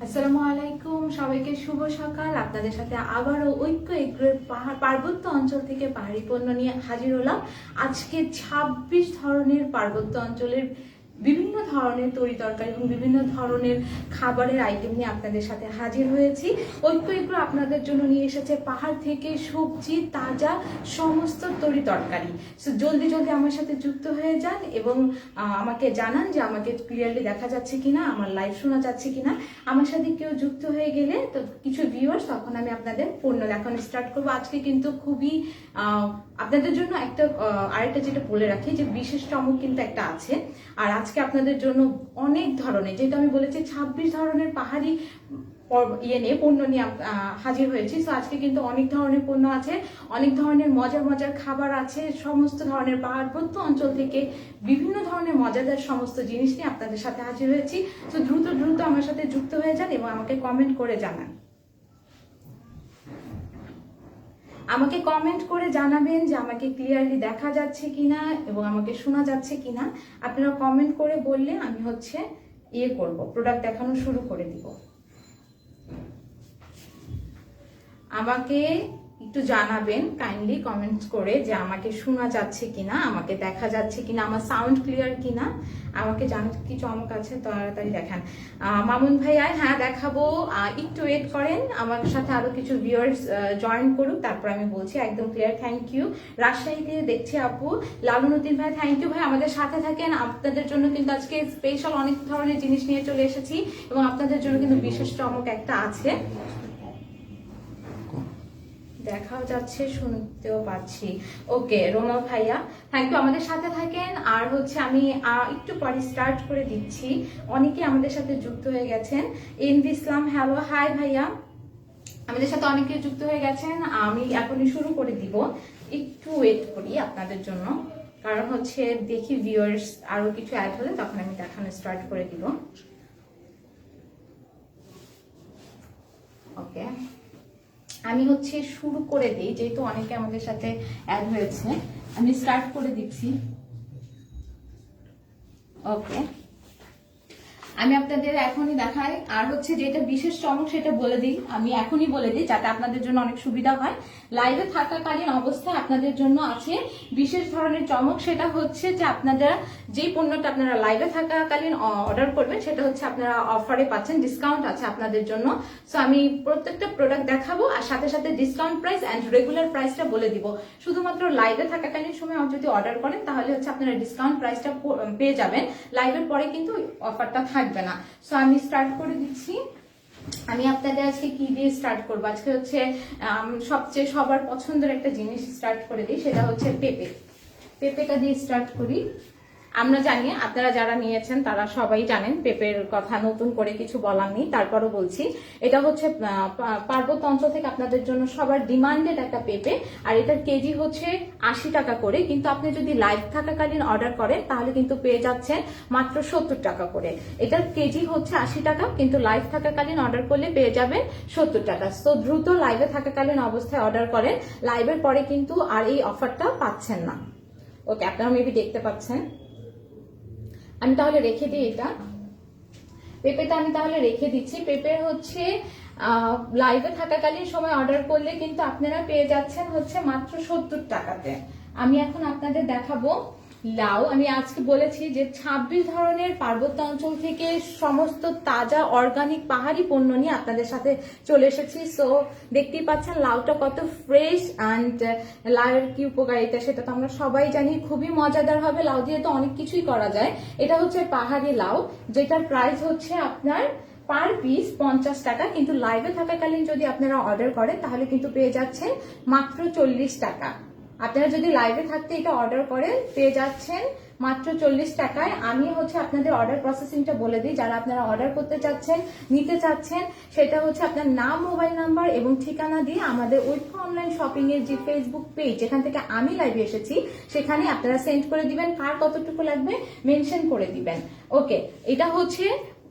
আসসালামু আলাইকুম, সবাইকে শুভ সকাল। আপনাদের সাথে আবারও ঐক্য এগ্রোর পার্বত্য অঞ্চল থেকে পাহাড়ি পণ্য নিয়ে হাজির হলাম। আজকে 26 ধরনের পার্বত্য অঞ্চলের বিভিন্ন ধরনের তরি তরকারি এবং বিভিন্ন ধরনের খাবারের আইটেম নিয়ে আপনাদের সাথে হাজির হয়েছি। ঐক্য এগ্রো আপনাদের জন্য নিয়ে এসেছে পাহাড় থেকে সবজি, তাজা সমস্ত তরি তরকারি। সো জলদি জলদি আমার সাথে যুক্ত হয়ে যান এবং আমাকে জানান যে আমাকে ক্লিয়ারলি দেখা যাচ্ছে কিনা, আমার লাইভ শোনা যাচ্ছে কিনা। আমার সাথে কেউ যুক্ত হয়ে গেলে তো কিছু ভিউয়ার্স, তখন আমি আপনাদের পণ্য দেখানো স্টার্ট করবো। আজকে কিন্তু খুবই আপনাদের জন্য আরেকটা যেটা বলে রাখি যে বিশেষ চমক কিন্তু একটা আছে। আর আজকে আপনাদের জন্য অনেক ধরনের, যেটা আমি বলেছি 26 ধরনের পাহাড়ি নিয়ে পণ্য নিয়ে হাজির হয়েছি। তো আজকে কিন্তু অনেক ধরনের পণ্য আছে, অনেক ধরনের মজার মজার খাবার আছে, সমস্ত ধরনের পার্বত্য অঞ্চল থেকে বিভিন্ন ধরনের মজাদার সমস্ত জিনিস নিয়ে আপনাদের সাথে হাজির হয়েছি। তো দ্রুত দ্রুত আমার সাথে যুক্ত হয়ে যান এবং আমাকে কমেন্ট করে জানান। আমাকে কমেন্ট করে জানাবেন যে আমাকে ক্লিয়ারলি দেখা যাচ্ছে কিনা এবং আমাকে শোনা যাচ্ছে কিনা। আপনারা কমেন্ট করে বললে আমি করব, প্রোডাক্ট দেখানো শুরু করে দিব। আমাকে একটু জানাবেন কাইন্ডলি কমেন্টস করে যে আমাকে শোনা যাচ্ছে কিনা, আমাকে দেখা যাচ্ছে কিনা, আমার সাউন্ড ক্লিয়ার কিনা। আমাকে জানার কি চমক আছে তাড়াতাড়ি দেখান। মামুন ভাইয়া, হ্যাঁ দেখাবো, একটু ওয়েট করেন, আমার সাথে আরো কিছু ভিউয়ার্স জয়েন করুক, তারপর আমি বলছি। একদম ক্লিয়ার, থ্যাংক ইউ। রাজশাহীতে দেখছি আপু। লালনুদ্দিন ভাই, থ্যাংক ইউ ভাই, আমাদের সাথে থাকেন। আপনাদের জন্য কিন্তু আজকে স্পেশাল অনেক ধরনের জিনিস নিয়ে চলে এসেছি এবং আপনাদের জন্য কিন্তু বিশেষ চমক একটা আছে। দেখাও যাচ্ছে, শুনতেও পাচ্ছি। ওকে রোমা ভাইয়া, থ্যাংক ইউ, আমাদের সাথে থাকেন। আর আমি একটু পরে স্টার্ট করে দিচ্ছি। অনেকে আমাদের সাথে যুক্ত হয়ে গেছেন। এনভি ইসলাম, হ্যালো, হাই ভাইয়া, আমাদের সাথে অনেকে যুক্ত হয়ে গেছেন। আমি এখনই শুরু করে দিব, একটু ওয়েট করি আপনাদের জন্য, কারণ দেখি ভিউয়ার্স আরো কিছু অ্যাড হলে তখন আমি দেখানো স্টার্ট করে দিব। ওকে, আমি শুরু করে দিই, যেহেতু অনেকে আমাদের সাথে অ্যাড হয়েছে, আমি স্টার্ট করে দিচ্ছি। ওকে, আমি আপনাদের এখনই দেখাই। আর যেটা বিশেষ চমক সেটা বলে দিই, আমি এখনই বলে দিই যাতে আপনাদের জন্য অনেক সুবিধা হয়। লাইভে থাকাকালীন অবস্থায় আপনাদের জন্য আছে বিশেষ ধরনের চমক। সেটা যে আপনারা যেই পণ্যটা আপনারা লাইভে থাকাকালীন অর্ডার করবেন সেটা আপনারা অফারে পাচ্ছেন, ডিসকাউন্ট আছে আপনাদের জন্য। সো আমি প্রত্যেকটা প্রোডাক্ট দেখাবো আর সাথে সাথে ডিসকাউন্ট প্রাইস এন্ড রেগুলার প্রাইসটা বলে দিব। শুধুমাত্র লাইভে থাকাকালীন সময় যদি অর্ডার করেন তাহলে আপনারা ডিসকাউন্ট প্রাইসটা পেয়ে যাবেন, লাইভের পরে কিন্তু অফারটা থাকবে না। সো আমি স্টার্ট করে দিচ্ছি। আমি আপনাদের আজকে কি দিয়ে স্টার্ট করবো, আজকে সবচেয়ে সবার পছন্দের একটা জিনিস স্টার্ট করে দিই, সেটা পেঁপেটা দিয়ে স্টার্ট করি। আমরা জানি আপনারা যারা নিয়েছেন তারা সবাই জানেন, পেঁপের কথা নতুন করে কিছু বলার নেই, তারপরও বলছি। এটা পার্বত্য অঞ্চল থেকে আপনাদের জন্য সবার ডিমান্ডেড একটা পেঁপে। আর এটার কেজি 80 টাকা করে, কিন্তু আপনি যদি লাইভ থাকাকালীন অর্ডার করেন তাহলে কিন্তু পেয়ে যাচ্ছেন মাত্র 70 টাকা করে। এটার কেজি 80 টাকা, কিন্তু লাইভ থাকাকালীন অর্ডার করলে পেয়ে যাবেন 70 টাকা। তো দ্রুত লাইভে থাকাকালীন অবস্থায় অর্ডার করেন, লাইভের পরে কিন্তু আর এই অফারটা পাচ্ছেন না। ওকে, আপনারা মেবি দেখতে পাচ্ছেন। আমি তাহলে রেখে দিই, পেঁপেটা আমি তাহলে রেখে দিচ্ছি। পেঁপে লাইভে থাকাকালীন সময় অর্ডার করলে কিন্তু আপনারা পেয়ে যাচ্ছেন মাত্র 70 টাকাতে। আমি এখন আপনাদের দেখাবো লাউ। আমি আজকে বলেছি যে 26 ধরনের পার্বত্য অঞ্চল থেকে সমস্ত তাজা অর্গানিক পাহাড়ি পণ্য নিয়ে আপনাদের সাথে চলে এসেছি। সো দেখতেই পাচ্ছেন লাউটা কত ফ্রেশ, অ্যান্ড লাউয়ের কি উপকারিতা সেটা তো আমরা সবাই জানি, খুবই মজাদার হবে। লাউ দিয়ে তো অনেক কিছুই করা যায়। এটা পাহাড়ি লাউ, যেটার প্রাইস আপনার পার পিস 50 টাকা, কিন্তু লাইভে থাকাকালীন যদি আপনারা অর্ডার করেন তাহলে কিন্তু পেয়ে যাচ্ছেন মাত্র 40 টাকা। আপনারা যদি লাইভে থাকতে এটা অর্ডার করেন পেয়ে যাচ্ছেন মাত্র 40 টাকায়। আমি আপনাদের অর্ডার প্রসেসিংটা বলে দিই। যারা আপনারা অর্ডার করতে চাচ্ছেন, নিতে চাচ্ছেন, সেটা আপনার নাম, মোবাইল নাম্বার এবং ঠিকানা দিয়ে আমাদের ঐক্য অনলাইন শপিং এর যে ফেসবুক পেজ, যেখান থেকে আমি লাইভে এসেছি, সেখানে আপনারা সেন্ড করে দিবেন। কার কতটুকু লাগবে মেনশন করে দিবেন। ওকে, এটা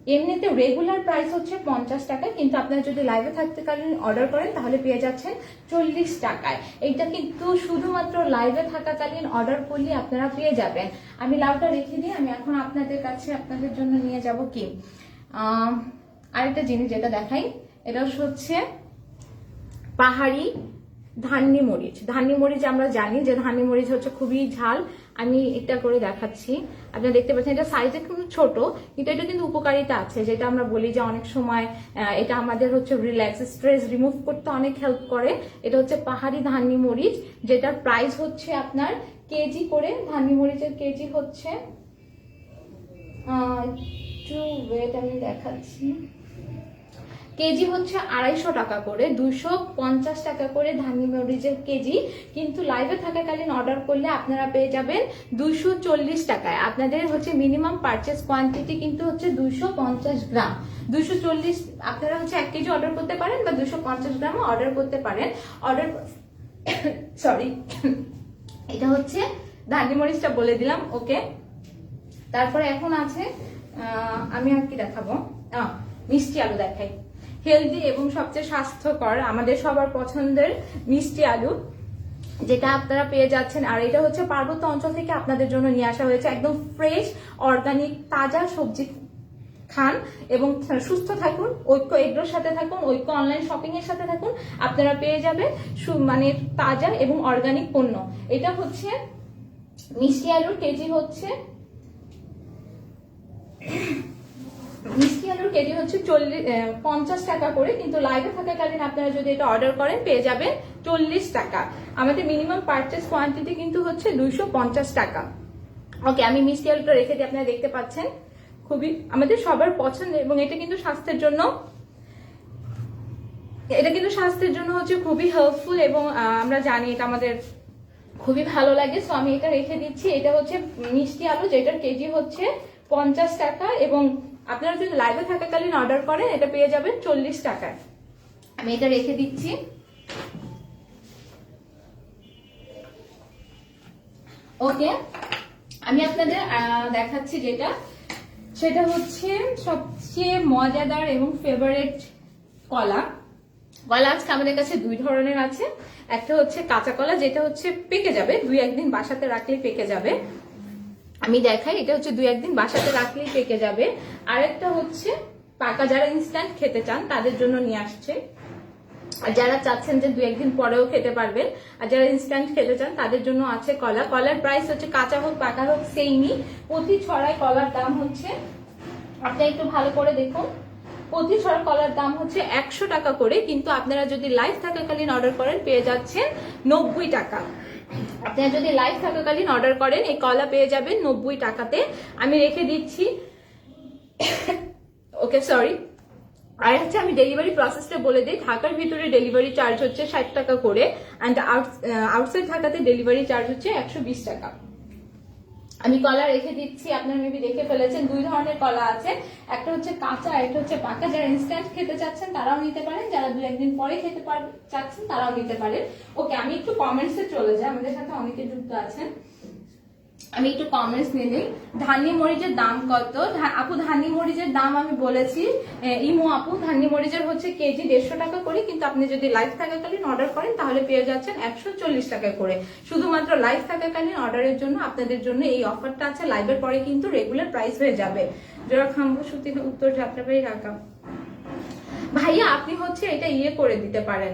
এমনিতে রেগুলার প্রাইস হচ্ছে 50 টাকা, কিন্তু আপনারা যদি লাইভে থাকতে কালীন অর্ডার করেন তাহলে পেয়ে যাচ্ছেন 40 টাকায়। এইটা কিন্তু শুধুমাত্র লাইভে থাকাকালীন অর্ডার করলে আপনারা পেয়ে যাবেন। আমি লাউটা রেখে দিই, আমি এখন আপনাদের কাছে আপনাদের জন্য নিয়ে যাব কি আরেকটা জিনিস যেটা দেখাই, এটা হচ্ছে পাহাড়ি ধান্নি মরিচ। ধান্নি মরিচ আমরা জানি যে ধান্নি মরিচ হচ্ছে খুবই ঝাল। আমি এটা করে দেখাচ্ছি, আপনারা দেখতে পাচ্ছেন এটা সাইজে খুব ছোট, কিন্তু এটা কিন্তু উপকারিতা আছে, যেটা আমরা বলি যে অনেক সময় এটা আমাদের হচ্ছে রিল্যাক্স, স্ট্রেস রিমুভ করতে অনেক হেল্প করে। এটা হচ্ছে পাহাড়ি ধান্নি মরিচ, যেটার প্রাইস হচ্ছে আপনার কেজি করে, ধান্নি মরিচের কেজি হচ্ছে একটু ওয়েট আমি দেখাচ্ছি, কেজি হচ্ছে 250 টাকা করে, 250 টাকা করে ধানি মরিচের কেজি। কিন্তু লাইভে থাকাকালীন অর্ডার করলে আপনারা পেয়ে যাবেন 240 টাকায়। আপনাদের হচ্ছে মিনিমাম পারচেস কোয়ান্টিটি কিন্তু হচ্ছে 250 গ্রাম। 240 আপনারা হচ্ছে 1 কেজি অর্ডার করতে পারেন বা 250 গ্রামও অর্ডার করতে পারেন। অর্ডার সরি এটা হচ্ছে ধানি মরিচটা বলে দিলাম, ওকে। তারপরে এখন আছে আমি আর কি দেখাবো, মিষ্টি আলু দেখাই। হেলদি এবং সবচেয়ে স্বাস্থ্যকর আমাদের সবার পছন্দের মিষ্টি আলু, যেটা আপনারা পেয়ে যাচ্ছেন। আর এটা হচ্ছে পার্বত্য অঞ্চল থেকে আপনাদের জন্য নিয়ে আসা হয়েছে, একদম ফ্রেশ অর্গানিক তাজা সবজি খান এবং সুস্থ থাকুন। ঐক্য এগ্রোর সাথে থাকুন, ঐক্য অনলাইন শপিং এর সাথে থাকুন, আপনারা পেয়ে যাবেন মানে তাজা এবং অর্গানিক পণ্য। এটা হচ্ছে মিষ্টি আলুর কেজি হচ্ছে মিষ্টি আলুর কেজি হচ্ছে 50 টাকা করে, কিন্তু লাইভে থাকাকালীন আপনারা যদি এটা অর্ডার করেন পেয়ে যাবেন 40 টাকা। আমাদের মিনিমাম পারচেস কোয়ান্টিটি কিন্তু হচ্ছে 250 টাকা। ওকে, আমি মিষ্টি আলুটা রেখে দিই, আপনারা দেখতে পাচ্ছেন খুবই আমাদের সবার পছন্দ, এবং এটা কিন্তু স্বাস্থ্যের জন্য হচ্ছে খুবই হেল্পফুল, এবং আমরা জানি এটা আমাদের খুবই ভালো লাগে। সো আমি এটা রেখে দিচ্ছি। এটা হচ্ছে মিষ্টি আলু, যেটার কেজি হচ্ছে 50 টাকা, এবং আপনারা যদি লাইভে থাকাকালীন অর্ডার করেন এটা পেয়ে যাবেন 40 টাকায়। আমি এটা রেখে দিচ্ছি। ওকে, আমি আপনাদের দেখাচ্ছি সেটা হচ্ছে সবচেয়ে মজাদার এবং ফেভারিট কলা। আজকে আমাদের কাছে 2 ধরনের আছে। একটা হচ্ছে কাঁচা কলা, যেটা হচ্ছে পেকে যাবে, 2-1 দিন বাসাতে রাখলে পেকে যাবে। আমি দেখাই, এটা হচ্ছে 2-1 দিন বাসাতে রাখলেই পেকে যাবে। আরেকটা হচ্ছে পাকা, যারা ইনস্ট্যান্ট খেতে চান তাদের জন্য নিয়ে আসছে। আর যারা চাচ্ছেন যে 2-1 দিন পরেও খেতে পারবেন, আর যারা ইনস্ট্যান্ট খেতে চান তাদের জন্য আছে কলা। কলার প্রাইস হচ্ছে কাঁচা হোক পাকা হোক সেইমই। প্রতি ছড়ায় কলার দাম হচ্ছে, আপনি একটু ভালো করে দেখুন, প্রতি ছড়া কলার দাম হচ্ছে 100 টাকা করে, কিন্তু আপনারা যদি লাইভ থাকাকালীন অর্ডার করেন পেয়ে যাচ্ছেন 90 টাকা। আপনারা যদি লাইভ থাকাকালীন অর্ডার করেন এই কলা পেয়ে যাবেন 90 টাকাতে। আমি রেখে দিচ্ছি। ওকে, সরি। আর হচ্ছে আমি ডেলিভারি প্রসেসটা বলে দিই। ঢাকার ভিতরে ডেলিভারি চার্জ হচ্ছে 60 টাকা করে, অ্যান্ড আউটসাইড ঢাকাতে ডেলিভারি চার্জ হচ্ছে 120 টাকা। আমি কলা রেখে দিচ্ছি। আপনারা মেবি দেখে ফেলেছেন 2 ধরনের কলা আছে, একটা হচ্ছে কাঁচা, একটা হচ্ছে পাকা। যারা ইনস্ট্যান্ট খেতে চাচ্ছেন তারাও নিতে পারেন, যারা 2-1 দিন পরে খেতে চাচ্ছেন তারাও নিতে পারেন। ওকে, আমি একটু কমেন্টসে চলে যাই, আমাদের সাথে অনেকে যুক্ত আছেন। আমি একটু কমেন্টস নিয়ে নিই। ধানি মরিচের দাম কত? আপু ধানি মরিচের দাম আমি বলেছি, ইমো আপু, ধানি মরিচের হচ্ছে কেজি 150 টাকা করে, কিন্তু আপনি যদি লাইভ থাকাকালীন অর্ডার করেন তাহলে পেয়ে যাচ্ছেন 140 টাকা করে। শুধুমাত্র লাইভ থাকাকালীন অর্ডারের জন্য আপনাদের জন্য এই অফারটা আছে। লাইভের পরে কিন্তু রেগুলার প্রাইস হয়ে যাবে। জোড়া খাম্বু সুতি উত্তর যাত্রাবাড়ি ঢাকা। ভাইয়া আপনি হচ্ছে এটা করে দিতে পারেন,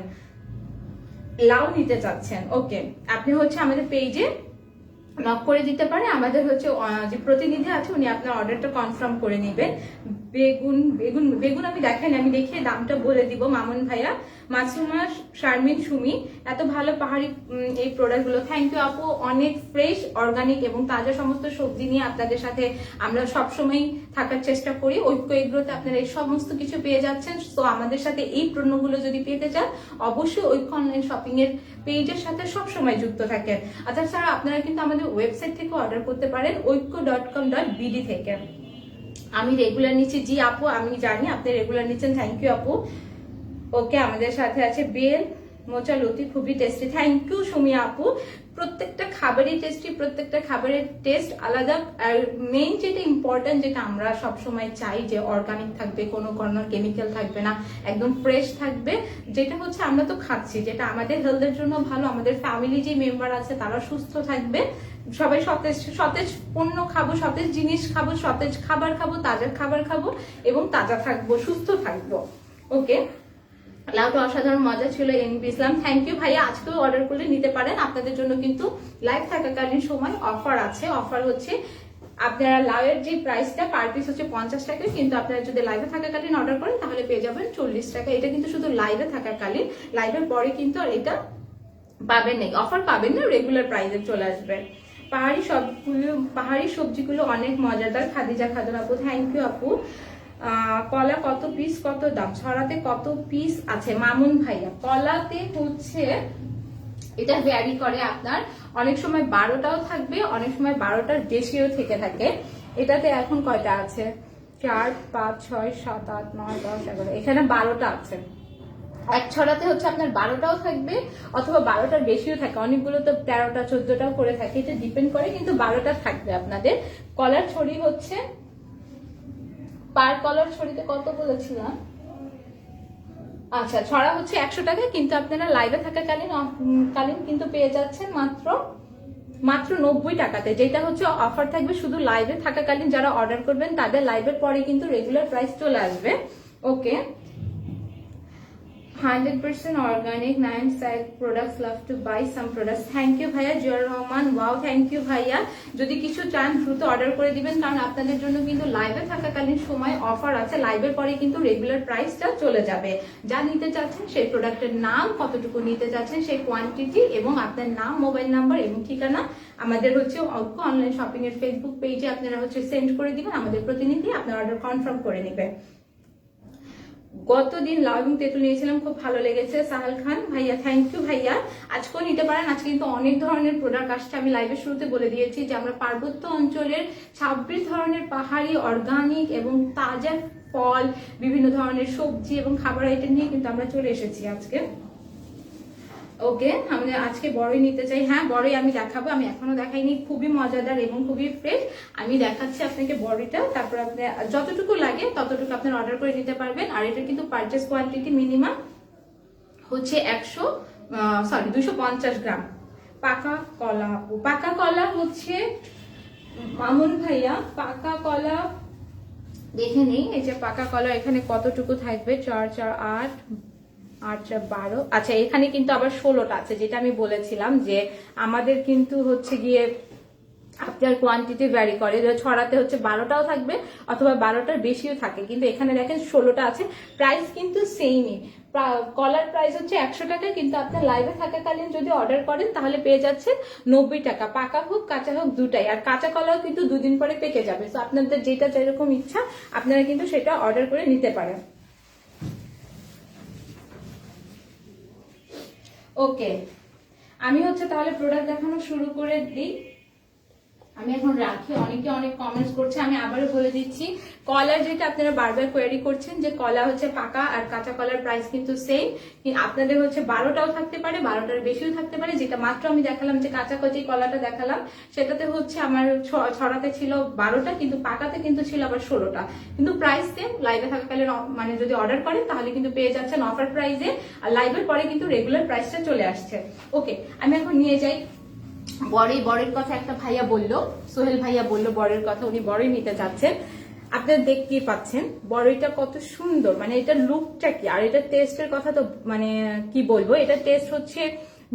লাউ নিতে চাচ্ছেন, ওকে, আপনি হচ্ছে আমাদের পেজে নক করে দিতে পারে। আমাদের হচ্ছে যে প্রতিনিধি আছে উনি আপনার অর্ডারটা কনফার্ম করে নেবেন। বেগুন আমি দেখাইনি, আমি দেখিয়ে দামটা বলে দিব। মামুন ভাইয়া, মাসুমা, শারমিন, সুমি, এত ভালো পাহাড়ি এই প্রোডাক্টগুলো। থ্যাংক ইউ আপু। অনেক ফ্রেশ, অর্গানিক এবং তাজা সমস্ত সবজি নিয়ে আপনাদের সাথে আমরা সবসময় থাকার চেষ্টা করি। ঐক্য এগ্রোতে আপনারা এই সমস্ত কিছু পেয়ে যাচ্ছেন। তো আমাদের সাথে এই পণ্যগুলো যদি পেতে চান অবশ্যই ঐক্য অনলাইন শপিং এর পেজের সাথে সবসময় যুক্ত থাকেন। তাছাড়া আপনারা কিন্তু আমাদের ওয়েবসাইট থেকে অর্ডার করতে পারেন, oikko.com.bd থেকে। আমি রেগুলার নিচ্ছি। জি আপু, আমি জানি আপনি রেগুলার নিচ্ছেন, থ্যাংক ইউ আপু। ওকে, আমাদের সাথে আছে বেল মোচা লতি, খুবই টেস্টি, থ্যাংক ইউ সুমি আপু। প্রত্যেকটা খাবারই টেস্টি, প্রত্যেকটা খাবারের টেস্ট আলাদা। আর মেইন যেটা ইম্পর্টেন্ট, যেটা আমরা সবসময় চাই যে অর্গানিক থাকবে, কোনো কেমিক্যাল থাকবে না, একদম ফ্রেশ থাকবে, যেটা হচ্ছে আমরা তো খাচ্ছি, যেটা আমাদের হেলথের জন্য ভালো, আমাদের ফ্যামিলি যে মেম্বার আছে তারা সুস্থ থাকবে, সবাই সতেজ সতেজ পণ্য খাবো, সতেজ জিনিস খাবো, সতেজ খাবার খাবো, তাজা খাবার খাবো এবং তাজা থাকবো, সুস্থ থাকবো। ওকে, লাউটা অসাধারণ মজা ছিল। এনবি ইসলাম, থ্যাংক ইউ ভাইয়া। আজকেও অর্ডার করলে নিতে পারেন, আপনাদের জন্য কিন্তু লাইভ থাকাকালীন সময় অফার আছে। অফার হচ্ছে আপনারা লাউয়ের যে প্রাইসটা পার পিস হচ্ছে 50 টাকা, কিন্তু আপনারা যদি লাইভে থাকাকালীন অর্ডার করেন তাহলে পেয়ে যাবেন 40 টাকা। এটা কিন্তু শুধু লাইভে থাকাকালীন, লাইভের পরে কিন্তু আর এটা পাবেন না, অফার পাবেন না, রেগুলার প্রাইসে চলে আসবে। পাহাড়ি সবজিগুলো অনেক মজাদার। খাদিজা খাতুন আপু, থ্যাংক ইউ আপু। কলা কত পিস, কত দাম? ছড়াতে কত পিস আছে? মামুন ভাইয়া, কলাতে হচ্ছে এটা ভ্যারি করে, আপনার অনেক সময় 12টাও থাকবে, অনেক সময় 12টার বেশিও থেকে থাকে। এটাতে এখন কয়টা আছে? 4, 5, 6, 7, 8, 9, 10, 11, এখানে 12টা আছে। এক ছড়াতে হচ্ছে আপনার 12টাও থাকবে অথবা 12টার বেশিও থাকে, অনেকগুলো তো 13টা 14টাও করে থাকে, এটা ডিপেন্ড করে, কিন্তু 12টা থাকবে আপনাদের। কলার ছড়ি হচ্ছে পার কলার ছড়িতে কত বলেছিলাম? আচ্ছা, ছড়া হচ্ছে 100 টাকা, কিন্তু আপনারা লাইভে থাকাকালীন কিন্তু পেয়ে যাচ্ছেন মাত্র 90 টাকাতে, যেটা হচ্ছে অফার থাকবে শুধু লাইভে থাকাকালীন। যারা অর্ডার করবেন তাদের লাইভের পরে কিন্তু রেগুলার প্রাইস চলে আসবে। ওকে, 100% organic, 9 side products, love to buy some products. Thank you ভাইয়া। জিয়ার রহমান, ওয়াও, থ্যাংক ইউ ভাইয়া। যদি কিছু চান দ্রুত অর্ডার করে দিবেন, কারণ আপনাদের জন্য কিন্তু লাইভে থাকাকালীন সময় অফার আছে, লাইভের পরে কিন্তু রেগুলার প্রাইসটা চলে যাবে। যা নিতে চাচ্ছেন সেই প্রোডাক্টের নাম, কতটুকু নিতে চাচ্ছেন সেই কোয়ান্টিটি এবং আপনার নাম, মোবাইল নাম্বার এবং ঠিকানা আমাদের হচ্ছে অনলাইন শপিং এর ফেসবুক পেজে আপনারা হচ্ছে সেন্ড করে দিবেন, আমাদের প্রতিনিধি আপনার অর্ডার কনফার্ম করে নেবে। গতদিন লাউ এবং তেঁতুল নিয়েছিলাম, খুব ভালো লেগেছে। সাহাল খান ভাইয়া, থ্যাংক ইউ ভাইয়া। আজকেও নিতে পারেন, আজকে কিন্তু অনেক ধরনের প্রোডাক্ট আসছে। আমি লাইভের শুরুতে বলে দিয়েছি যে আমরা পার্বত্য অঞ্চলের 26 ধরনের পাহাড়ি অর্গানিক এবং তাজা ফল, বিভিন্ন ধরনের সবজি এবং খাবার আইটেম নিয়ে কিন্তু আমরা চলে এসেছি আজকে। ওকে, আমি আজকে বড়ই নিতে চাই। হ্যাঁ, বড়ই আমি দেখাবো, আমি এখনো দেখাইনি, খুবই মজাদার এবং খুবই ফ্রেশ। আমি দেখাচ্ছি আপনাকে বড়িটা, তারপর আপনি যতটুকু লাগে ততটুকু আপনার অর্ডার করে নিতে পারবেন। আর এটা কিন্তু পারচেস কোয়ান্টিটি মিনিমাম হচ্ছে 250 গ্রাম। পাকা কলা আপু, পাকা কলা হচ্ছে মামুন ভাইয়া, পাকা কলা দেখে নেই। এই যে পাকা কলা এখানে কতটুকু থাকবে? 4, 4, 8, 8, 4, 12। আচ্ছা, এখানে কিন্তু আবার 16টা আছে, যেটা আমি বলেছিলাম যে আমাদের কিন্তু হচ্ছে গিয়ে আপনার কোয়ান্টিটি ভ্যারি করে। ছড়াতে হচ্ছে 12টাও থাকবে অথবা 12টার বেশিও থাকে, কিন্তু এখানে দেখেন 16টা আছে। প্রাইস কিন্তু সেমই, কলার প্রাইস হচ্ছে 100 টাকা, কিন্তু আপনার লাইভে থাকাকালীন যদি অর্ডার করেন তাহলে পেয়ে যাচ্ছেন 90 টাকা। পাকা হোক কাঁচা হোক দুটাই, আর কাঁচা কলাও কিন্তু 2 দিন পরে পেকে যাবে। তো আপনাদের যেটা যেরকম ইচ্ছা আপনারা কিন্তু সেটা অর্ডার করে নিতে পারেন। ওকে, আমি হচ্ছে তাহলে প্রোডাক্ট দেখানো শুরু করে দিই। আমি এখন রাখি, অনেকে অনেক কমেন্টস করছে, আমি আবারও বলে দিচ্ছি। কলার যেটা আপনারা বারবার কোয়েরি করছেন যে কলা হচ্ছে পাকা আর কাঁচা কলার প্রাইস কিন্তু সেম, আপনাদের হচ্ছে 12টাও থাকতে পারে, 12টার বেশিও থাকতে পারে। যেটা মাত্র আমি দেখালাম যে কাঁচা কচি কলাটা দেখালাম, সেটাতে হচ্ছে আমার ছড়াতে ছিল 12টা, কিন্তু পাকাতে কিন্তু ছিল আবার 16টা, কিন্তু প্রাইস সেম। লাইভে থাকাকালীন মানে যদি অর্ডার করেন তাহলে কিন্তু পেয়ে যাচ্ছেন অফার প্রাইসে, আর লাইভের পরে কিন্তু রেগুলার প্রাইসটা চলে আসছে। ওকে, আমি এখন নিয়ে যাই বড়ের কথা। একটা ভাইয়া বললো, সোহেল ভাইয়া বললো বড়ের কথা, উনি বড়ই নিতে চাচ্ছেন। আপনারা দেখতেই পাচ্ছেন বড়ইটা কত সুন্দর, মানে এটার লুকটা কি, আর এটার টেস্টের কথা তো মানে কি বলবো। এটার টেস্ট হচ্ছে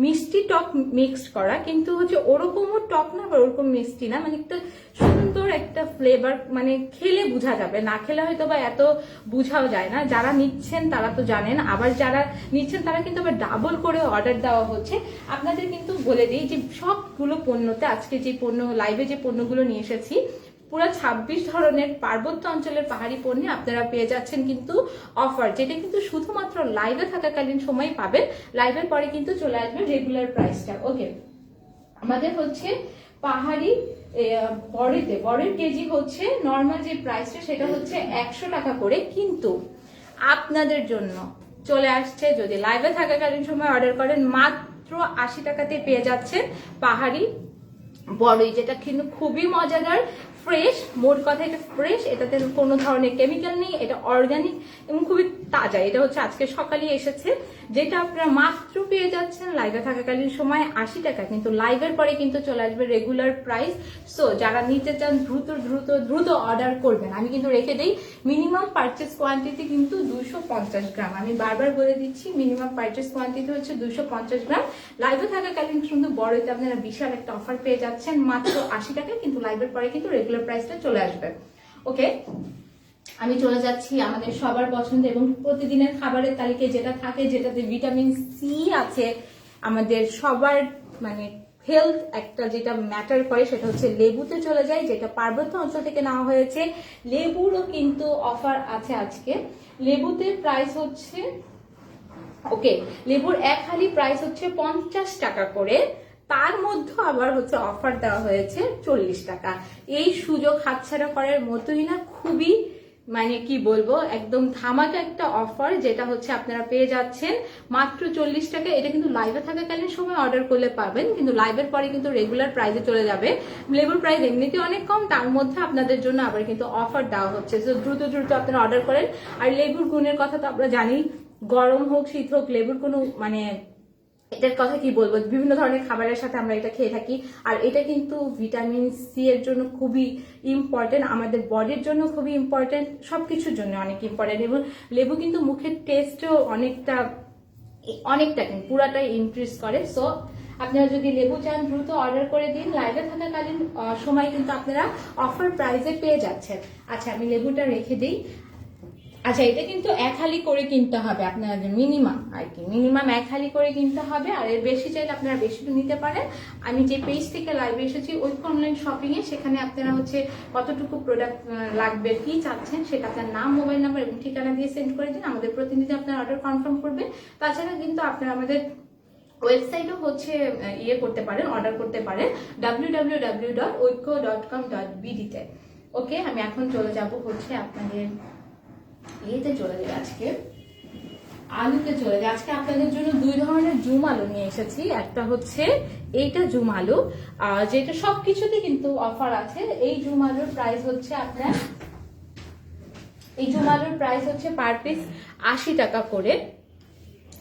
মিষ্টি টক মিক্সড করা, কিন্তু হচ্ছে ওরকমও টক না বা ওরকম মিষ্টি না, মানে একটা সুন্দর একটা ফ্লেভার, মানে খেলে বোঝা যাবে, না খেলে হয়তো বা এত বোঝাও যায় না। যারা নিচ্ছেন তারা তো জানেন, আবার যারা নিচ্ছেন তারা কিন্তু আবার ডাবল করে অর্ডার দেওয়া হচ্ছে। আপনাদের কিন্তু বলে দিই যে সবগুলো পণ্যতে আজকে যে পণ্য লাইভে যে পণ্যগুলো নিয়ে এসেছি, পুরো 26 ধরনের পার্বত্য অঞ্চলের পাহাড়ি পণ্যে আপনারা পেয়ে যাচ্ছেন কিন্তু অফার, যেটা কিন্তু শুধুমাত্র লাইভে থাকাকালীন সময় পাবেন, লাইভের পরে কিন্তু চলে আসবে রেগুলার প্রাইসটা। ওকে, আমাদের হচ্ছে পাহাড়ি বড়ের কেজি হচ্ছে নর্মাল যে প্রাইসটা সেটা হচ্ছে 100 টাকা করে, কিন্তু আপনাদের জন্য চলে আসছে যদি লাইভে থাকাকালীন সময় অর্ডার করেন মাত্র মাত্র 80 টাকাতে পেয়ে যাচ্ছেন পাহাড়ি বড়ই, যেটা কিন্তু খুবই মজাদার, ফ্রেশ, মোট কথা এটা ফ্রেশ, এটাতে কোনো ধরনের কেমিক্যাল নেই, এটা অর্গানিক এবং খুবই তাজা। এটা হচ্ছে আজকে সকালে এসেছে, যেটা আপনারা মাত্র পেয়ে যাচ্ছেন লাইভে থাকাকালীন সময় 80 টাকা, কিন্তু লাইভের পরে কিন্তু চলে আসবে রেগুলার প্রাইস। সো যারা নিতে চান দ্রুত দ্রুত দ্রুত অর্ডার করবেন। আমি কিন্তু রেখে দিই মিনিমাম পারচেস কোয়ান্টিটি কিন্তু 250 গ্রাম, আমি বারবার বলে দিচ্ছি মিনিমাম পারচেস কোয়ান্টিটি হচ্ছে 250 গ্রাম। লাইভে থাকাকালীন কিন্তু বড়ইতে আপনারা বিশাল একটা অফার পেয়ে যাচ্ছেন মাত্র 80 টাকা, কিন্তু লাইভের পরে কিন্তু রেগুলার প্রাইসটা চলে আসবে। ওকে, আমি চলে যাচ্ছি আমাদের সবার পছন্দ এবং প্রতিদিনের খাবারের তালিকায় যেটা থাকে, যেটাতে ভিটামিন সি আছে, আমাদের সবার মানে হেলথ একটা যেটা ম্যাটার করে, সেটা হচ্ছে লেবুতে চলে যায়, যেটা পার্বত্য অঞ্চল থেকে নেওয়া হয়েছে। লেবুরও কিন্তু অফার আছে আজকে। লেবুতে প্রাইস হচ্ছে ওকে, লেবুর এক হালি প্রাইস হচ্ছে 50 টাকা করে, তার মধ্যে আবার হচ্ছে অফার দেওয়া হয়েছে 40 টাকা। এই সুযোগ হাতছাড়া করার মতোই না, খুবই মানে কি বলবো, একদম ধামাকা একটা অফার, যেটা হচ্ছে আপনারা পেয়ে যাচ্ছেন মাত্র 40 টাকা। এটা কিন্তু লাইভে থাকাকালীন সময় অর্ডার করলে পাবেন, কিন্তু লাইভের পরে কিন্তু রেগুলার প্রাইসে চলে যাবে। লেবুর প্রাইস এমনিতে অনেক কম, তার মধ্যে আপনাদের জন্য আবার কিন্তু অফার দেওয়া হচ্ছে, তো দ্রুত দ্রুত আপনারা অর্ডার করেন। আর লেবুর গুণের কথা তো আমরা জানি, গরম হোক শীত হোক লেবুর কোনো মানে এটার কথা কি বলবো, বিভিন্ন ধরনের খাবারের সাথে আমরা এটা খেয়ে থাকি। আর এটা কিন্তু ভিটামিন সি এর জন্য খুবই ইম্পর্টেন্ট, আমাদের বডির জন্য খুবই ইম্পর্টেন্ট, সবকিছুর জন্য অনেক ইম্পর্টেন্ট। এবং লেবু কিন্তু মুখের টেস্টও অনেকটা কিন্তু পুরাটাই ইনক্রিজ করে। সো আপনারা যদি লেবু চান দ্রুত অর্ডার করে দিন, লাইভে থাকাকালীন সময় কিন্তু আপনারা অফার প্রাইসে পেয়ে যাচ্ছেন। আচ্ছা, আমি লেবুটা রেখে দিই। আচ্ছা, এটা কিন্তু এক হালি করে কিনতে হবে আপনাদের, মিনিমাম আর কি, মিনিমাম এক হালি করে কিনতে হবে। আর এর বেশি চাইলে আপনারা বেশি নিতে পারেন। আমি যে পেজ থেকে লাইভে এসেছি ঐক্য অনলাইন শপিং এ, সেখানে আপনারা হচ্ছে কতটুকু প্রোডাক্ট লাগবে, কি চাচ্ছেন, সেটা আপনার নাম, মোবাইল নাম্বার এবং ঠিকানা দিয়ে সেন্ড করে দিন, আমাদের প্রতিনিধি আপনার অর্ডার কনফার্ম করবে। তাছাড়া কিন্তু আপনারা আমাদের ওয়েবসাইটও হচ্ছে ইয়ে করতে পারেন, অর্ডার করতে পারেন www.oikko.com.bd তে। ওকে, আমি এখন চলে যাব হচ্ছে আপনাদের ইয়েতে চলে যাবে, আজকে আলুতে চলে যায়। আজকে আপনাদের জন্য দুই ধরনের জুম আলু নিয়ে এসেছি। একটা হচ্ছে এইটা জুম আলু, যেটা সবকিছুতে কিন্তু অফার আছে। এই জুম আলুর প্রাইস হচ্ছে আপনার, এই জুম আলুর প্রাইস হচ্ছে পার পিস 80 টাকা করে।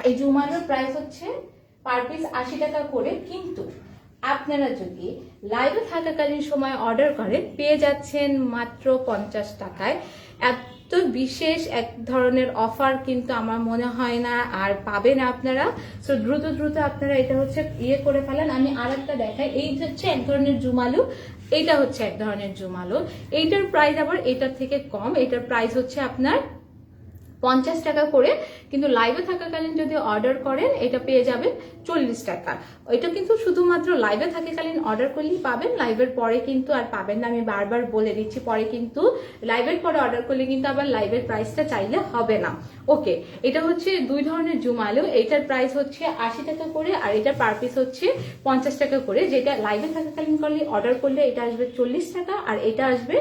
এই জুম আলুর প্রাইস হচ্ছে পার পিস 80 টাকা করে, কিন্তু আপনারা যদি লাইভে থাকাকালীন সময় অর্ডার করেন পেয়ে যাচ্ছেন মাত্র 50 টাকায়। এত বিশেষ এক ধরনের অফার কিন্তু আমার মনে হয় না আর পাবেন আপনারা। সো দ্রুত দ্রুত আপনারা এটা হচ্ছে ইয়ে করে ফেলেন। আমি আর একটা দেখাই, এই হচ্ছে এক ধরনের জুমালু, এইটা হচ্ছে এক ধরনের জুমালু। এইটার প্রাইস আবার এটার থেকে কম, এটার প্রাইস হচ্ছে আপনার 50 টাকা করে, কিন্তু লাইভে থাকাকালীন যদি অর্ডার করেন এটা পেয়ে যাবেন 40 টাকা। এটা কিন্তু শুধুমাত্র লাইভে থাকাকালীন অর্ডার করলেই পাবেন, লাইভের পরে কিন্তু আর পাবেন না। আমি বারবার বলে দিচ্ছি, পরে কিন্তু লাইভের পরে অর্ডার করলে কিন্তু আবার লাইভের প্রাইসটা চাইলে হবে না। ওকে, এটা হচ্ছে দুই ধরনের জুম আলু, এটার প্রাইস হচ্ছে 80 টাকা করে, আর এটার পার পিস হচ্ছে 50 টাকা করে। যেটা লাইভে থাকাকালীন করলে অর্ডার করলে এটা আসবে 40 টাকা, আর এটা আসবে,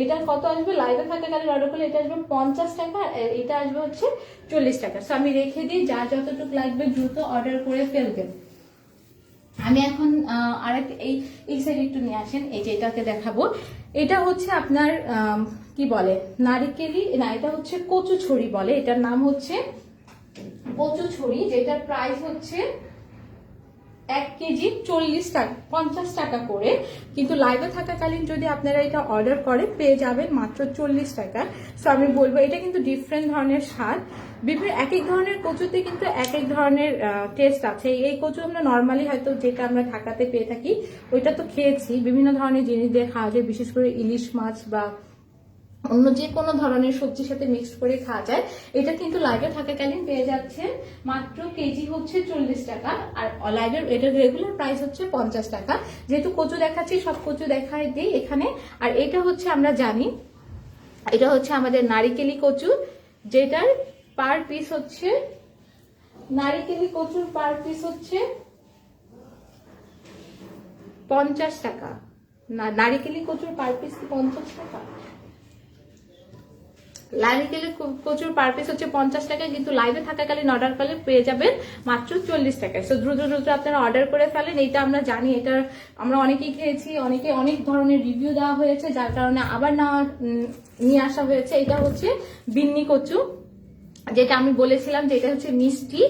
এটার কত আসবে লাইভে থাকাকালীন অর্ডার করলে এটা আসবে 50 টাকা, আর এটা আসবে হচ্ছে 40 টাকা। সো আমি রেখে দিই, যা যতটুকু লাগবে দ্রুত অর্ডার করে ফেলবেন। আমি এখন আরেক এই সাইড একটু নিয়ে আসেন, এই যে এটাকে দেখাবো। এটা হচ্ছে আপনার কি বলে, নারিকেলি না, এটা হচ্ছে কচু ছড়ি বলে, এটার নাম হচ্ছে কচু ছড়ি, যেটার প্রাইস হচ্ছে 1 কেজি 40 টাকা 50 টাকা করে, কিন্তু লাইভে থাকাকালীন যদি আপনারা এটা অর্ডার করেন পেয়ে যাবেন মাত্র 40 টাকা। সো আমি বলবো এটা কিন্তু ডিফারেন্ট ধরনের স্বাদ, বিভিন্ন এক এক ধরনের কচুতে কিন্তু এক এক ধরনের টেস্ট আছে। এই কচু আমরা নর্মালি হয়তো যেটা আমরা ঢাকাতে পেয়ে থাকি ওইটা তো খেয়েছি, বিভিন্ন ধরনের জিনিস দিয়ে খাওয়া যায়, বিশেষ করে ইলিশ মাছ বা অন্য যে কোনো ধরনের সবজির সাথে মিক্সড করে খাওয়া যায়। এটা কিন্তু লাইভে থাকাকালীন পেয়ে যাচ্ছে মাত্র কেজি হচ্ছে 40 টাকা, আর লাইভের এটার রেগুলার প্রাইস হচ্ছে 50 টাকা। যেহেতু কচু দেখাচ্ছি সব কচু দেখাই দিই এখানে। আর এটা হচ্ছে আমরা জানি এটা হচ্ছে আমাদের নারিকেলি কচু, যেটার পার পিস হচ্ছে, নারিকেলি কচুর পার পিস হচ্ছে 50 টাকা। নারিকেলি কচুর পার পিস 50 টাকা। নারিকেলের কচুর পার পিস হচ্ছে 50 টাকা, কিন্তু লাইভে থাকাকালীন অর্ডার করলে পেয়ে যাবেন মাত্র 40 টাকায়। সো দ্রুত দ্রুত আপনারা অর্ডার করে ফেলেন। এইটা আমরা জানি, এটার আমরা অনেকেই খেয়েছি, অনেক ধরনের রিভিউ দেওয়া হয়েছে, যার কারণে আবার নিয়ে আসা হয়েছে। এটা হচ্ছে বিন্নি কচু, যেটা আমি বলেছিলাম যে এটা হচ্ছে মিষ্টি।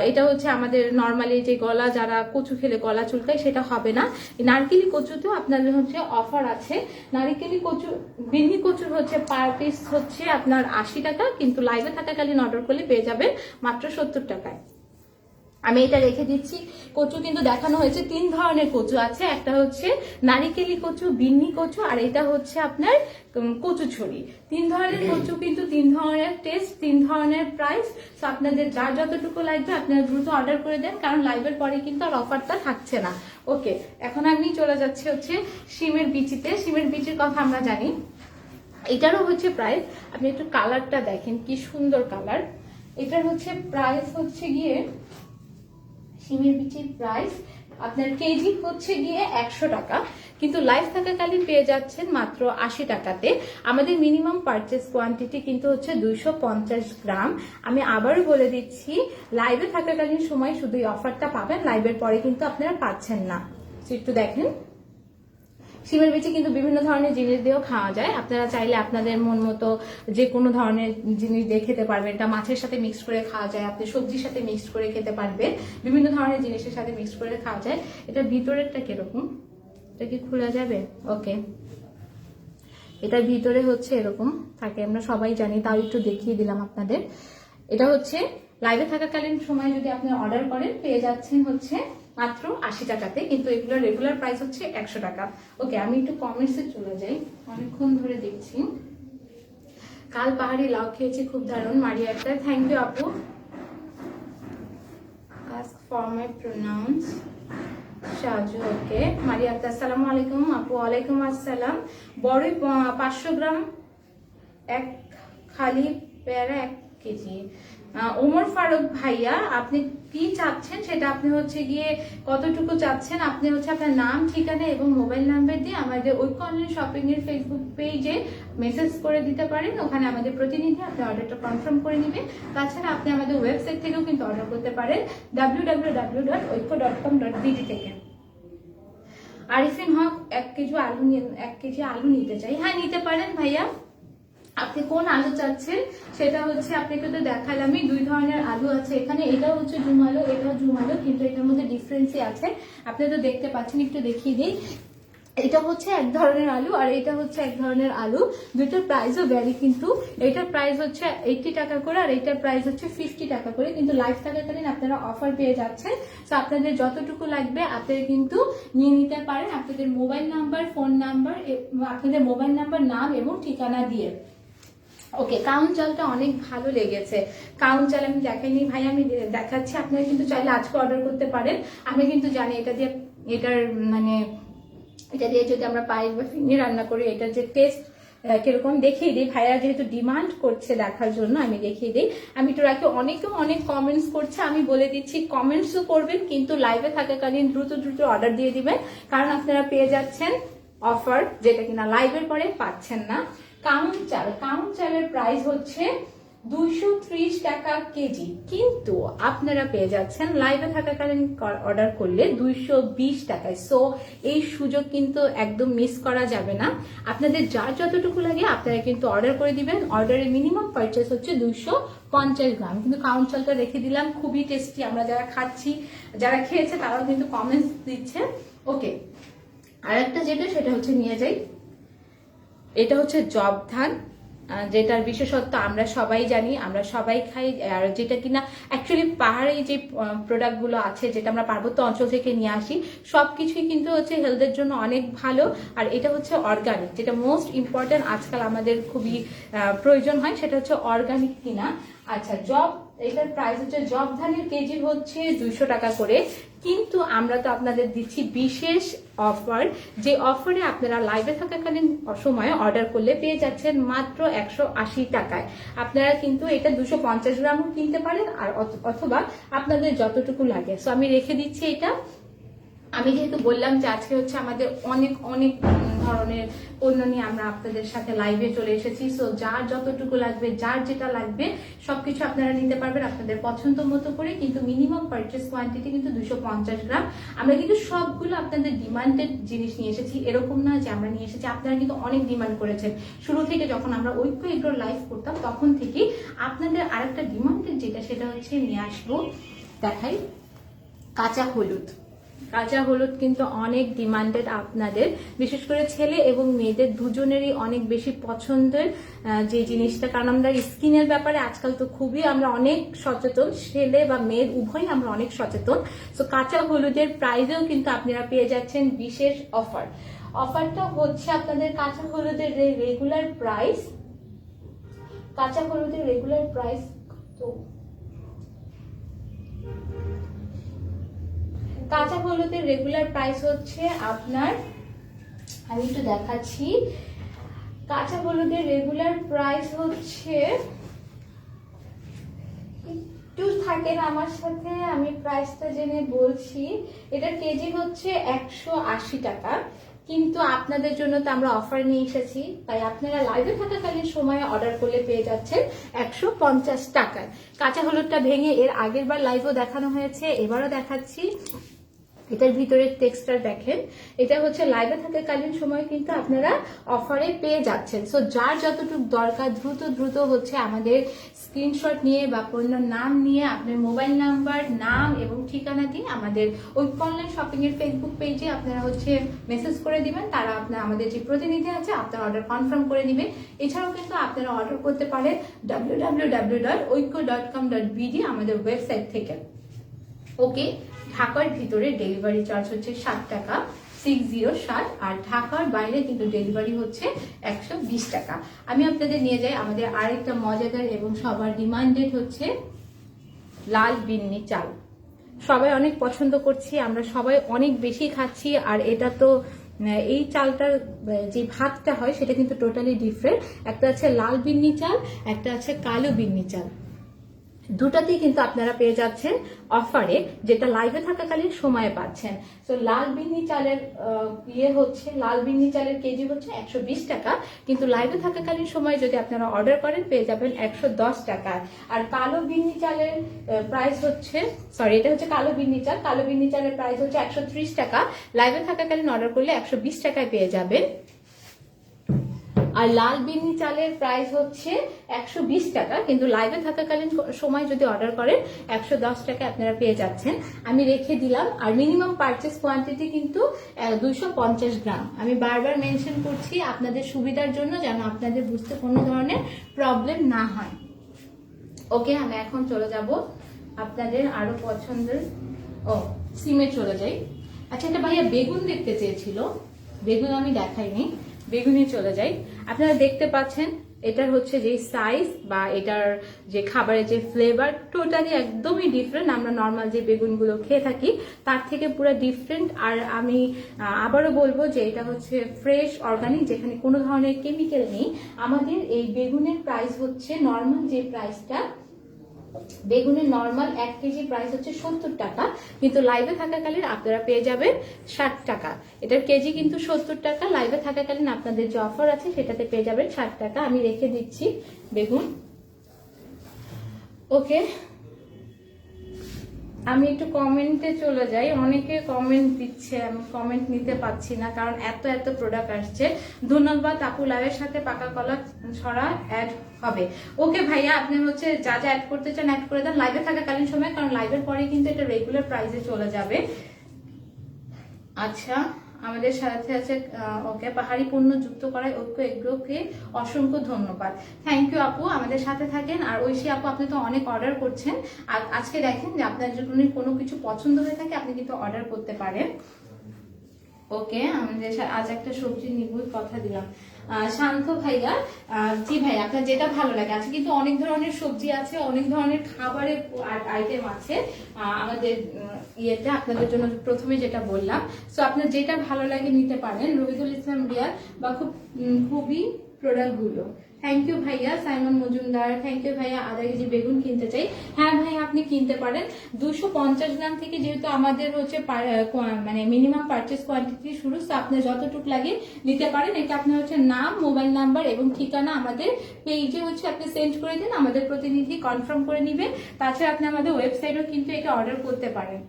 এটা হচ্ছে আমাদের নর্মালি যে গলা, যারা কচু খেলে গলা চুলকায়, সেটা হবে না। নারকেলি কচুতেও আপনাদের হচ্ছে অফার আছে। নারকেলি কচু, বিন্নি কচুর হচ্ছে পার পিস হচ্ছে আপনার 80 টাকা, কিন্তু লাইভে থাকাকালীন অর্ডার করলে পেয়ে যাবেন মাত্র 70 টাকায়। আমি এটা রেখে দিচ্ছি। কচু কিন্তু দেখানো হয়েছে, 3 ধরনের কচু আছে। একটা হচ্ছে নারিকেলি কচু, বিন্নি কচু, আর এটা হচ্ছে আপনার কচু ছড়ি। 3 ধরনের কচু, কিন্তু 3 ধরনের টেস্ট, 3 ধরনের প্রাইস। তো আপনাদের যার যতটুকু লাগবে আপনারা দ্রুত অর্ডার করে দেন, কারণ লাইভের পরে কিন্তু আর অফারটা থাকছে না। ওকে, এখন আমি চলে যাচ্ছি হচ্ছে শিমের বিচিতে। শিমের বিচির কথা আমরা জানি, এটারও হচ্ছে প্রাইস। আপনি একটু কালারটা দেখেন, কি সুন্দর কালার। এটার হচ্ছে প্রাইস হচ্ছে গিয়ে, শিমের বিচির প্রাইস আপনার কেজি হচ্ছে গিয়ে 100 টাকা, কিন্তু লাইভ থাকাকালীন পেয়ে যাচ্ছেন মাত্র 80 টাকাতে। আমাদের মিনিমাম পারচেস কোয়ান্টিটি কিন্তু হচ্ছে 250 গ্রাম। আমি আবারও বলে দিচ্ছি, লাইভে থাকাকালীন সময় শুধু এই অফারটা পাবেন, লাইভের পরে কিন্তু আপনারা পাচ্ছেন না। একটু দেখেন, শিমের বিচি কিন্তু বিভিন্ন ধরনের জিনিস দিয়েও খাওয়া যায়। আপনারা চাইলে আপনাদের মন মতো যে কোনো ধরনের জিনিস দিয়ে খেতে পারবেন। এটা মাছের সাথে মিক্স করে খাওয়া যায়, আপনি সবজির সাথে মিক্স করে খেতে পারবেন, বিভিন্ন ধরনের জিনিসের সাথে মিক্স করে খাওয়া যায়। এটা ভিতরেরটা কিরকম, এটা কি খোলা যাবে? ওকে, এটা ভিতরে হচ্ছে এরকম থাকে, আমরা সবাই জানি, তাও একটু দেখিয়ে দিলাম আপনাদের। এটা হচ্ছে লাইভে থাকাকালীন সময় যদি আপনি অর্ডার করেন পেয়ে যাচ্ছেন হচ্ছে মাত্র 80 টাকাতে, কিন্তু এগুলোর রেগুলার প্রাইস হচ্ছে 100 টাকা। ওকে, আমি একটু কমেন্টসে চলে যাই, অনেকক্ষণ ধরে দেখছি। কাল পাহাড়ি লাউ খেয়েছি, খুব দারুণ। মারিয়া আক্তার, থ্যাংক ইউ আপু। Ask for my pronounce Saju. Okay, Maria Akter, আসসালামু আলাইকুম আপু। ওয়ালাইকুম আসসালাম। বড়ই 500 গ্রাম, এক খালি পেয়ারা 1 কেজি। ওমর ফারুক ভাইয়া, আপনি কি চাচ্ছেন সেটা আপনি হচ্ছে গিয়ে কতটুকু চাচ্ছেন, আপনি হচ্ছে আপনার নাম, ঠিকানা এবং মোবাইল নাম্বার দিয়ে আমাদের ঐক্য অনলাইন শপিং এর ফেসবুক পেজে মেসেজ করে দিতে পারেন। ওখানে আমাদের প্রতিনিধি আপনার অর্ডারটা কনফার্ম করে নেবে। তাছাড়া আপনি আমাদের ওয়েবসাইট থেকেও কিন্তু অর্ডার করতে পারেন, www.oikko.com.bd থেকে। আরিফিন হক, 1 কেজি আলু নিতে চাই। হ্যাঁ, নিতে পারেন ভাইয়া। আপনি কোন আলু চাচ্ছেন সেটা হচ্ছে আপনাকে তো দেখালামই। 2 ধরনের আলু আছে এখানে, এটাও হচ্ছে জুম আলু, এটাও জুম আলু, কিন্তু এটার মধ্যে ডিফারেন্সই আছে। আপনি তো দেখতে পাচ্ছেন, একটু দেখিয়ে দিই। এটা হচ্ছে 1 ধরনের আলু আর এটা হচ্ছে 1 ধরনের আলু। দুইটার প্রাইসও ভ্যারি, কিন্তু এটার প্রাইস হচ্ছে 80 টাকা করে আর এটার প্রাইস হচ্ছে 50 টাকা করে, কিন্তু লাইভ থাকাকালীন আপনারা অফার পেয়ে যাচ্ছেন। তো আপনাদের যতটুকু লাগবে আপনারা কিন্তু নিয়ে নিতে পারেন, আপনাদের মোবাইল নাম্বার, ফোন নাম্বার, আপনাদের মোবাইল নাম্বার, নাম এবং ঠিকানা দিয়ে। ওকে, কাউন চালটা অনেক ভালো লেগেছে। কাউন চাল আমি দেখাইনি ভাই, আমি দেখাচ্ছি। আপনারা কিন্তু চাইলে আজকে অর্ডার করতে পারেন। আমি কিন্তু জানি এটা দিয়ে, এটার মানে এটা দিয়ে যদি আমরা পায়েস বা ফিঙে রান্না করি, এটার যে টেস্ট কিরকম দেখিয়ে দিই। ভাইয়া যেহেতু ডিমান্ড করছে দেখার জন্য, আমি দেখিয়ে দিই। আমি একটু রাখি, অনেকেও অনেক কমেন্টস করছে, আমি বলে দিচ্ছি কমেন্টসও করবেন, কিন্তু লাইভে থাকাকালীন দ্রুত অর্ডার দিয়ে দিবেন, কারণ আপনারা পেয়ে যাচ্ছেন অফার, যেটা কিনা লাইভের পরে পাচ্ছেন না। কাউন চালের প্রাইস হচ্ছে 230 টাকা কেজি, কিন্তু আপনারা পেয়ে যাচ্ছেন লাইভে থাকাকালীন অর্ডার করলে 220 টাকায়। সো এই সুযোগ কিন্তু একদম মিস করা যাবে না। আপনাদের যার যতটুকু লাগে আপনারা কিন্তু অর্ডার করে দিবেন। অর্ডারের মিনিমাম পারচেস হচ্ছে 250 গ্রাম। কিন্তু কাউন চালটা রেখে দিলাম, খুবই টেস্টি। আমরা যারা খাচ্ছি, যারা খেয়েছে তারাও কিন্তু কমেন্টস দিচ্ছে। ওকে, আর একটা যেটা সেটা হচ্ছে নিয়ে যাই, এটা হচ্ছে জব ধান, যেটার বিশেষত্ব আমরা সবাই জানি, আমরা সবাই খাই, আর যেটা কিনা অ্যাকচুয়ালি পাহাড়ে যে প্রোডাক্টগুলো আছে, যেটা আমরা পার্বত্য অঞ্চল থেকে নিয়ে আসি, সবকিছুই কিন্তু হচ্ছে হেলথের জন্য অনেক ভালো। আর এটা হচ্ছে অর্গানিক, যেটা মোস্ট ইম্পর্টেন্ট আজকাল আমাদের খুবই প্রয়োজন হয়, সেটা হচ্ছে অর্গানিক কিনা। আচ্ছা, এটার প্রাইস হচ্ছে জব ধানের কেজি হচ্ছে 200 টাকা করে, কিন্তু আমরা তো আপনাদের দিচ্ছি বিশেষ অফার, যে অফারে আপনারা লাইভে থাকাকালীন সময় অর্ডার করলে পেয়ে যাচ্ছেন মাত্র 180 টাকায়। আপনারা কিন্তু এটা 250 গ্রামও কিনতে পারেন, আর অথবা আপনাদের যতটুকু লাগে। সো আমি রেখে দিচ্ছি এটা আমি যেহেতু বললাম যে আজকে হচ্ছে আমাদের অনেক অনেক ধরনের পণ্য নিয়ে আমরা আপনাদের সাথে লাইভে চলে এসেছি। সো যার যতটুকু লাগবে, যার যেটা লাগবে সবকিছু আপনারা নিতে পারবেন আপনাদের পছন্দ মতো করে, কিন্তু মিনিমাম পারচেস কোয়ান্টিটি কিন্তু 250 গ্রাম। আমরা কিন্তু সবগুলো আপনাদের ডিমান্ডেড জিনিস নিয়ে এসেছি, এরকম না যে আমরা নিয়ে এসেছি। আপনারা কিন্তু অনেক ডিমান্ড করেছেন শুরু থেকে, যখন আমরা ঐক্য এগ্রোর লাইভ করতাম তখন থেকে আপনাদের আরেকটা ডিমান্ডেড যেটা, সেটা হচ্ছে নিয়ে আসবো, দেখাই, কাঁচা হলুদ। কাঁচা হলুদ কিন্তু অনেক ডিমান্ডেড আপনাদের, বিশেষ করে ছেলে এবং মেয়েদের দুজনেরই অনেক বেশি পছন্দের যে জিনিসটা, কারণ আমরা স্কিনের ব্যাপারে আজকাল তো খুবই আমরা অনেক সচেতন, ছেলে বা মেয়ের উভয়ই আমরা অনেক সচেতন। তো কাঁচা হলুদের প্রাইসেও কিন্তু আপনারা পেয়ে যাচ্ছেন বিশেষ অফার। অফারটা হচ্ছে আপনাদের কাঁচা হলুদের রেগুলার প্রাইস, কাঁচা হলুদের রেগুলার প্রাইস তো কাঁচা হলুদের রেগুলার প্রাইস হচ্ছে আপনার, আমি একটু দেখাচ্ছি, কাঁচা হলুদের রেগুলার প্রাইস হচ্ছে, একটু থাকেন আমার সাথে, আমি প্রাইসটা জেনে বলছি। এটা কেজি হচ্ছে 180 টাকা, কিন্তু আপনাদের জন্য তো আমরা অফার নিয়ে এসেছি, তাই আপনারা লাইভে থাকাকালীন সময়ে অর্ডার করলে পেয়ে যাচ্ছেন 150 টাকায়। কাঁচা হলুদটা ভেঙে এর আগের বার লাইভও দেখানো হয়েছে, এবারও দেখাচ্ছি। এটার ভিতরের টেক্সচার দেখেন, এটা হচ্ছে লাইভে থাকাকালীন সময় কিন্তু আপনারা অফারে পেয়ে যাচ্ছেন। সো যার যতটুকু দরকার দ্রুত দ্রুত হচ্ছে আমাদের স্ক্রিনশট নিয়ে বা পণ্যের নাম নিয়ে আপনার মোবাইল নাম্বার, নাম এবং ঠিকানা দিয়ে আমাদের ঐক্য অনলাইন শপিং এর ফেসবুক পেজে আপনারা হচ্ছে মেসেজ করে দিবেন, তারা আপনার আমাদের যে প্রতিনিধি আছে আপনার অর্ডার কনফার্ম করে নেবে। এছাড়াও কিন্তু আপনারা অর্ডার করতে পারেন www.oikko.com.bd আমাদের ওয়েবসাইট থেকে। ওকে, ঢাকার ভিতরে ডেলিভারি চার্জ হচ্ছে 60 টাকা, 6060, আর ঢাকার বাইরে কিন্তু ডেলিভারি হচ্ছে 120 টাকা। আমি আপনাদের নিয়ে যাই আমাদের আরেকটা মজাদার এবং সবার ডিমান্ডেড হচ্ছে লাল বিন্নি চাল। সবাই অনেক পছন্দ করছি, আমরা সবাই অনেক বেশি খাচ্ছি, আর এটা তো এই চালটার যে ভাতটা হয় সেটা কিন্তু টোটালি ডিফারেন্ট। একটা আছে লাল বিন্নি চাল, একটা আছে কালো বিন্নি চাল। দুটাতেই কিন্তু আপনারা পেয়ে যাচ্ছেন অফারে, যেটা লাইভে থাকাকালীন সময়ে পাচ্ছেন। তো লাল বিন্নি চালের লাল বিন্নি চালের কেজি হচ্ছে 120 টাকা, কিন্তু লাইভে থাকাকালীন সময়ে যদি আপনারা অর্ডার করেন পেয়ে যাবেন 110 টাকায়। আর কালো বিন্নি চালের প্রাইস হচ্ছে, এটা হচ্ছে কালো বিন্নি চাল, কালো বিন্নি চালের প্রাইস হচ্ছে 130 টাকা, লাইভে থাকাকালীন অর্ডার করলে 120 টাকায় পেয়ে যাবেন। আর লাল বিন্নি চালের প্রাইস হচ্ছে 120 টাকা, কিন্তু লাইভে থাকাকালীন সময় যদি অর্ডার করেন 110 টাকা আপনারা পেয়ে যাচ্ছেন। আমি রেখে দিলাম। আর মিনিমাম পারচেস কোয়ান্টিটি কিন্তু 250 গ্রাম। আমি বারবার মেনশন করছি আপনাদের সুবিধার জন্য, যেন আপনাদের বুঝতে কোনো ধরনের প্রবলেম না হয়। ওকে, আমি এখন চলে যাব আপনাদের আরো পছন্দের সিমে চলে যাই। আচ্ছা, এটা ভাইয়া বেগুন দেখতে চেয়েছিল, বেগুন আমি দেখাইনি, বেগুনি চলে যাই। আপনারা দেখতে পাচ্ছেন এটার হচ্ছে যে সাইজ বা এটার যে খাবারের যে ফ্লেভার টোটালি একদমই ডিফারেন্ট। আমরা নর্মাল যে বেগুনগুলো খেয়ে থাকি তার থেকে পুরো ডিফারেন্ট। আর আমি আবারও বলবো যে এটা হচ্ছে ফ্রেশ অর্গানিক, যেখানে কোনো ধরনের কেমিক্যাল নেই। আমাদের এই বেগুনের প্রাইস হচ্ছে নর্মাল যে প্রাইসটা, বেগুনের নর্মাল 1 কেজি প্রাইস হচ্ছে 70 টাকা, কিন্তু লাইভে থাকাকালীন আপনারা পেয়ে যাবেন 60 টাকা। এটার কেজি কিন্তু 70 টাকা, লাইভে থাকাকালীন আপনাদের যে অফার আছে সেটাতে পেয়ে যাবেন 60 টাকা। আমি রেখে দিচ্ছি বেগুন। ওকে, আমি একটু কমেন্টে চলে যাই। অনেকে কমেন্ট দিচ্ছে, আমি কমেন্ট নিতে পাচ্ছি না কারণ এত এত প্রোডাক্ট আসছে। ধন্যবাদ আপু, লাইভের সাথে পাকা কলা ছড়া অ্যাড হবে। ওকে ভাইয়া, আপনি হচ্ছে যা যা অ্যাড করতে চান অ্যাড করে দেন লাইভে থাকাকালীন সময়, কারণ লাইভের পরে কিন্তু এটা রেগুলার প্রাইসে চলে যাবে। আচ্ছা, আমাদের সাথে আছে ওকে, পাহাড়ি পণ্য যুক্ত করায় ঐক্য এগ্রোকে অসংখ্য ধন্যবাদ। থ্যাংক ইউ আপু, আমাদের সাথে থাকেন। আর ঐশী আপু, আপনি তো অনেক অর্ডার করছেন, আর আজকে দেখেন যে আপনার যদি কোনো কিছু পছন্দ হয়ে থাকে আপনি কিন্তু অর্ডার করতে পারেন। ওকে, আমাদের আজ একটা সবজি নিব, কথা দিলাম। শান্ত ভাইয়া, জি ভাই, আপনার যেটা ভালো লাগে। আজকে কিন্তু অনেক ধরনের সবজি আছে, অনেক ধরনের খাবারের আইটেম আছে আমাদের ইয়েতে, আপনাদের জন্য প্রথমে যেটা বললাম। সো আপনার যেটা ভালো লাগে নিতে পারেন। রবিদুল ইসলাম রিয়া, বা খুবই প্রোডাক্টগুলো থ্যাংক ইউ ভাইয়া সাইমন মজুমদার, থ্যাংক ইউ ভাইয়া। আধা কেজি বেগুন কিনতে চাই। হ্যাঁ ভাইয়া আপনি কিনতে পারেন। 250 গ্রাম থেকে যেহেতু আমাদের হচ্ছে মানে মিনিমাম পারচেস কোয়ান্টিটি শুরু, তো আপনার যতটুকু লাগে নিতে পারেন। এটা আপনার হচ্ছে নাম, মোবাইল নাম্বার এবং ঠিকানা আমাদের পেজে হচ্ছে আপনি সেন্ড করে দিন, আমাদের প্রতিনিধি কনফার্ম করে নিবে। তাছাড়া আপনি আমাদের ওয়েবসাইটেও কিন্তু এটা অর্ডার করতে পারেন।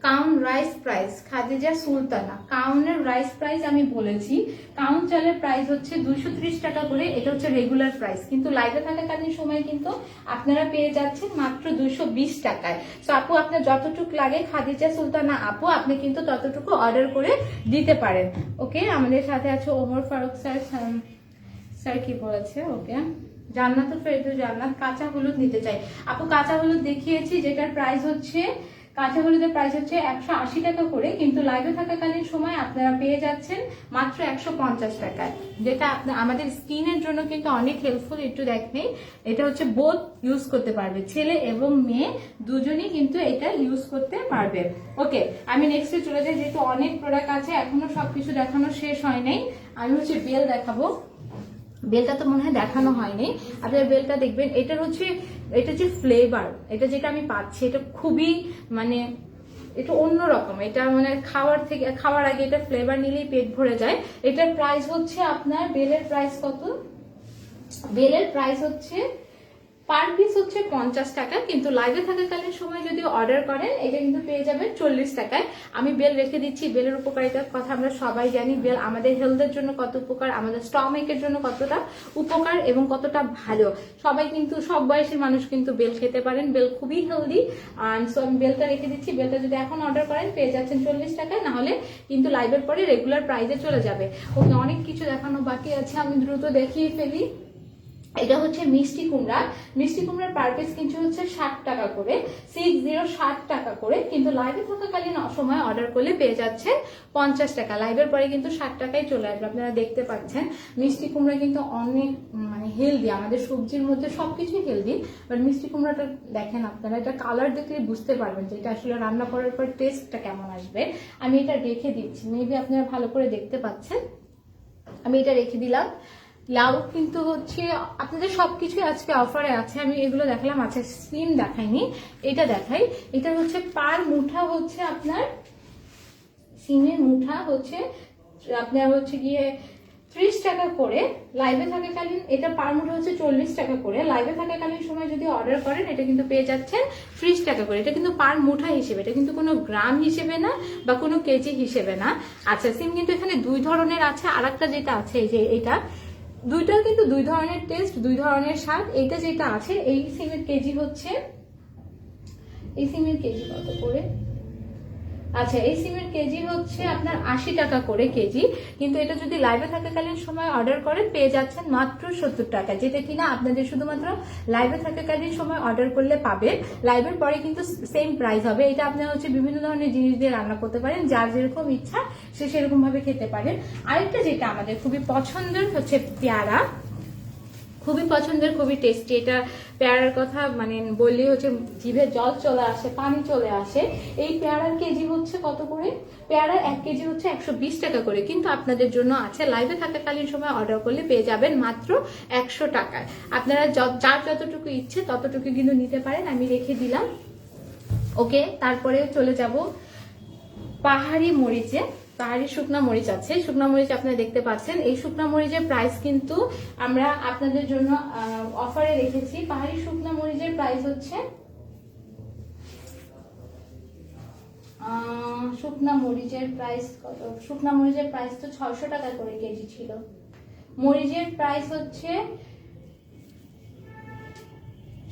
কাউন রাইস প্রাইস খাদিজা সুলতানা, কাউনের রাইস প্রাইস আমি বলেছি। কাউন চালের প্রাইস হচ্ছে 230 টাকা করে, এটা হচ্ছে রেগুলার প্রাইস, কিন্তু লাইভে থাকাকালীন সময় কিন্তু আপনারা পেয়ে যাচ্ছেন মাত্র 220 টাকায়। তো আপু আপনার যতটুকু লাগে খাদিজা সুলতানা আপু, আপনি কিন্তু ততটুকু অর্ডার করে দিতে পারেন। ওকে, আমাদের সাথে আছে ওমর ফারুক স্যার। স্যার কি বলেছে? ওকে, জান্নাতুল ফেরদৌস জান্নাত কাঁচা হলুদ নিতে চাই। আপু কাঁচা হলুদ দেখিয়েছি, যেটার প্রাইস হচ্ছে, কাঁচা হলুদের প্রাইস হচ্ছে 180 টাকা করে, কিন্তু লাইভে থাকাকালীন সময় আপনারা পেয়ে যাচ্ছেন মাত্র 150 টাকায়, যেটা আমাদের স্কিনের জন্য কিন্তু অনেক হেল্পফুল। একটু দেখেন, এটা হচ্ছে বোথ ইউজ করতে পারবে, ছেলে এবং মেয়ে দুজনই কিন্তু এটা ইউজ করতে পারবে। ওকে, আমি নেক্সটে চলে যাই, যেহেতু অনেক প্রোডাক্ট আছে, এখনো সবকিছু দেখানো শেষ হয় নাই। আমি হচ্ছে বেল দেখাবো। বেলটা তো মনে হয় দেখানো হয়নি, আপনার বেলটা দেখবেন। এটার হচ্ছে, এটা যে ফ্লেভার, এটা যেটা আমি পাচ্ছি, এটা খুবই মানে এটা অন্যরকম। এটা মানে খাওয়ার আগে এটা ফ্লেভার নিলেই পেট ভরে যায়। এটার প্রাইস হচ্ছে আপনার, বেলের প্রাইস কত? বেলের প্রাইস হচ্ছে পার পিস হচ্ছে 50 টাকা, কিন্তু লাইভে থাকাকালীন সময় যদি অর্ডার করেন এটা কিন্তু পেয়ে যাবেন 40 টাকায়। আমি বেল রেখে দিচ্ছি। বেলের উপকারিতার কথা আমরা সবাই জানি, বেল আমাদের হেলথের জন্য কত উপকার, আমাদের স্টমাকের জন্য কতটা উপকার এবং কতটা ভালো। সবাই কিন্তু, সব বয়সের মানুষ কিন্তু বেল খেতে পারেন, বেল খুবই হেলদি। সো আমি বেলটা রেখে দিচ্ছি। বেলটা যদি এখন অর্ডার করেন পেয়ে যাচ্ছেন 40 টাকায়, না হলে কিন্তু লাইভের পরে রেগুলার প্রাইসে চলে যাবে। ওকে, অনেক কিছু দেখানো বাকি আছে, আমি দ্রুত দেখিয়ে ফেলি। এটা হচ্ছে মিষ্টি কুমড়া। মিষ্টি কুমড়ার পার পিস কিন্তু হচ্ছে 60 টাকা করে, 60 টাকা করে, কিন্তু লাইভে থাকাকালীন সময় অর্ডার করলে পেয়ে যাচ্ছে 50 টাকা। লাইভের পরে কিন্তু 60 টাকায় চলে আসবে। আপনারা দেখতে পাচ্ছেন মিষ্টি কুমড়া কিন্তু অনেক মানে হেলদি, আমাদের সবজির মধ্যে সবকিছুই হেলদি, বাট মিষ্টি কুমড়াটা দেখেন আপনারা, এটা কালার দেখলে বুঝতে পারবেন যে এটা আসলে রান্না করার পর টেস্টটা কেমন আসবে। আমি এটা রেখে দিচ্ছি, মেবি আপনারা ভালো করে দেখতে পাচ্ছেন। আমি এটা রেখে দিলাম। লাউ কিন্তু হচ্ছে আপনাদের সবকিছু আজকে অফারে আছে। আমি এগুলো দেখালাম, আচ্ছা সিম দেখাইনি, এটা দেখাই। এটা হচ্ছে পার মুঠা হচ্ছে আপনার, সিমের মুঠা হচ্ছে আপনার হচ্ছে গিয়ে 30 টাকা করে। লাইভে থাকাকালীন এটা পার মুঠা হচ্ছে 40 টাকা করে। লাইভে থাকাকালীন সময় যদি অর্ডার করেন এটা কিন্তু পেয়ে যাচ্ছেন 30 টাকা করে। এটা কিন্তু পার মুঠা হিসেবে, এটা কিন্তু কোনো গ্রাম হিসেবে না বা কোনো কেজি হিসেবে না। আচ্ছা, সিম কিন্তু এখানে দুই ধরনের আছে। আর একটা যেটা আছে এই যে এটা, দুইটার কিন্তু দুই ধরনের টেস্ট, দুই ধরনের স্বাদ। এইটা যেটা আছে, এই সিমের কেজি হচ্ছে, এই সিমের কেজি কত করে? আচ্ছা, এই সিমের কেজি হচ্ছে আপনার 80 টাকা করে কেজি, কিন্তু এটা যদি লাইভে থাকাকালীন সময় অর্ডার করেন পেয়ে যাচ্ছেন মাত্র 70 টাকা, যেটা কিনা আপনাদের শুধুমাত্র লাইভে থাকাকালীন সময় অর্ডার করলে পাবে। লাইভের পরে কিন্তু সেম প্রাইস হবে। এটা আপনার হচ্ছে বিভিন্ন ধরনের জিনিস দিয়ে রান্না করতে পারেন, যার যেরকম ইচ্ছা সে সেরকম ভাবে খেতে পারেন। আরেকটা যেটা আমাদের খুবই পছন্দের হচ্ছে পেয়ারা, খুবই পছন্দের, খুবই টেস্টি। এটা পেয়ারার কথা মানে বললেই হচ্ছে জিভে জল চলে আসে, পানি চলে আসে। এই পেয়ারার কেজি হচ্ছে কত করে? পেয়ারার 1 কেজি হচ্ছে 120 টাকা করে, কিন্তু আপনাদের জন্য আছে লাইভে থাকাকালীন সময় অর্ডার করলে পেয়ে যাবেন মাত্র 100 টাকায়। আপনারা যার যতটুকু ইচ্ছে ততটুকু কিন্তু নিতে পারেন। আমি রেখে দিলাম। ওকে, তারপরে চলে যাব পাহাড়ি মরিচে। পাহাড়ি শুকনা মরিচ আছে, শুকনা মরিচ আপনারা দেখতে পাচ্ছেন। এই শুকনা মরিচের প্রাইস কিন্তু আমরা আপনাদের জন্য অফারে রেখেছি। পাহাড়ি শুকনা মরিচের প্রাইস হচ্ছে, শুকনা মরিচের প্রাইস কত? শুকনা মরিচের প্রাইস তো 600 টাকা করে কেজি ছিল। মরিচের প্রাইস হচ্ছে,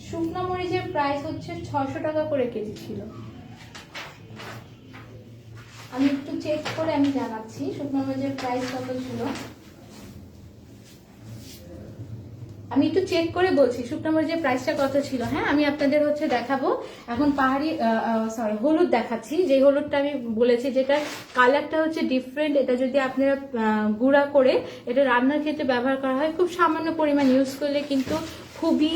শুকনা মরিচের প্রাইস হচ্ছে 600 টাকা করে কেজি ছিল। আমি একটু চেক করে আমি জানাচ্ছি শুকনো মরিচের প্রাইস কত ছিল। আমি একটু চেক করে বলছি শুকনো মরিচের প্রাইসটা কত ছিল। হ্যাঁ, আমি আপনাদের হচ্ছে দেখাবো এখন পাহাড়ি হলুদ দেখাচ্ছি। যে হলুদটা আমি বলেছি, যেটা কালারটা হচ্ছে ডিফারেন্ট। এটা যদি আপনারা গুঁড়া করে এটা রান্নার ক্ষেত্রে ব্যবহার করা হয়, খুব সামান্য পরিমাণ ইউজ করলে কিন্তু খুবই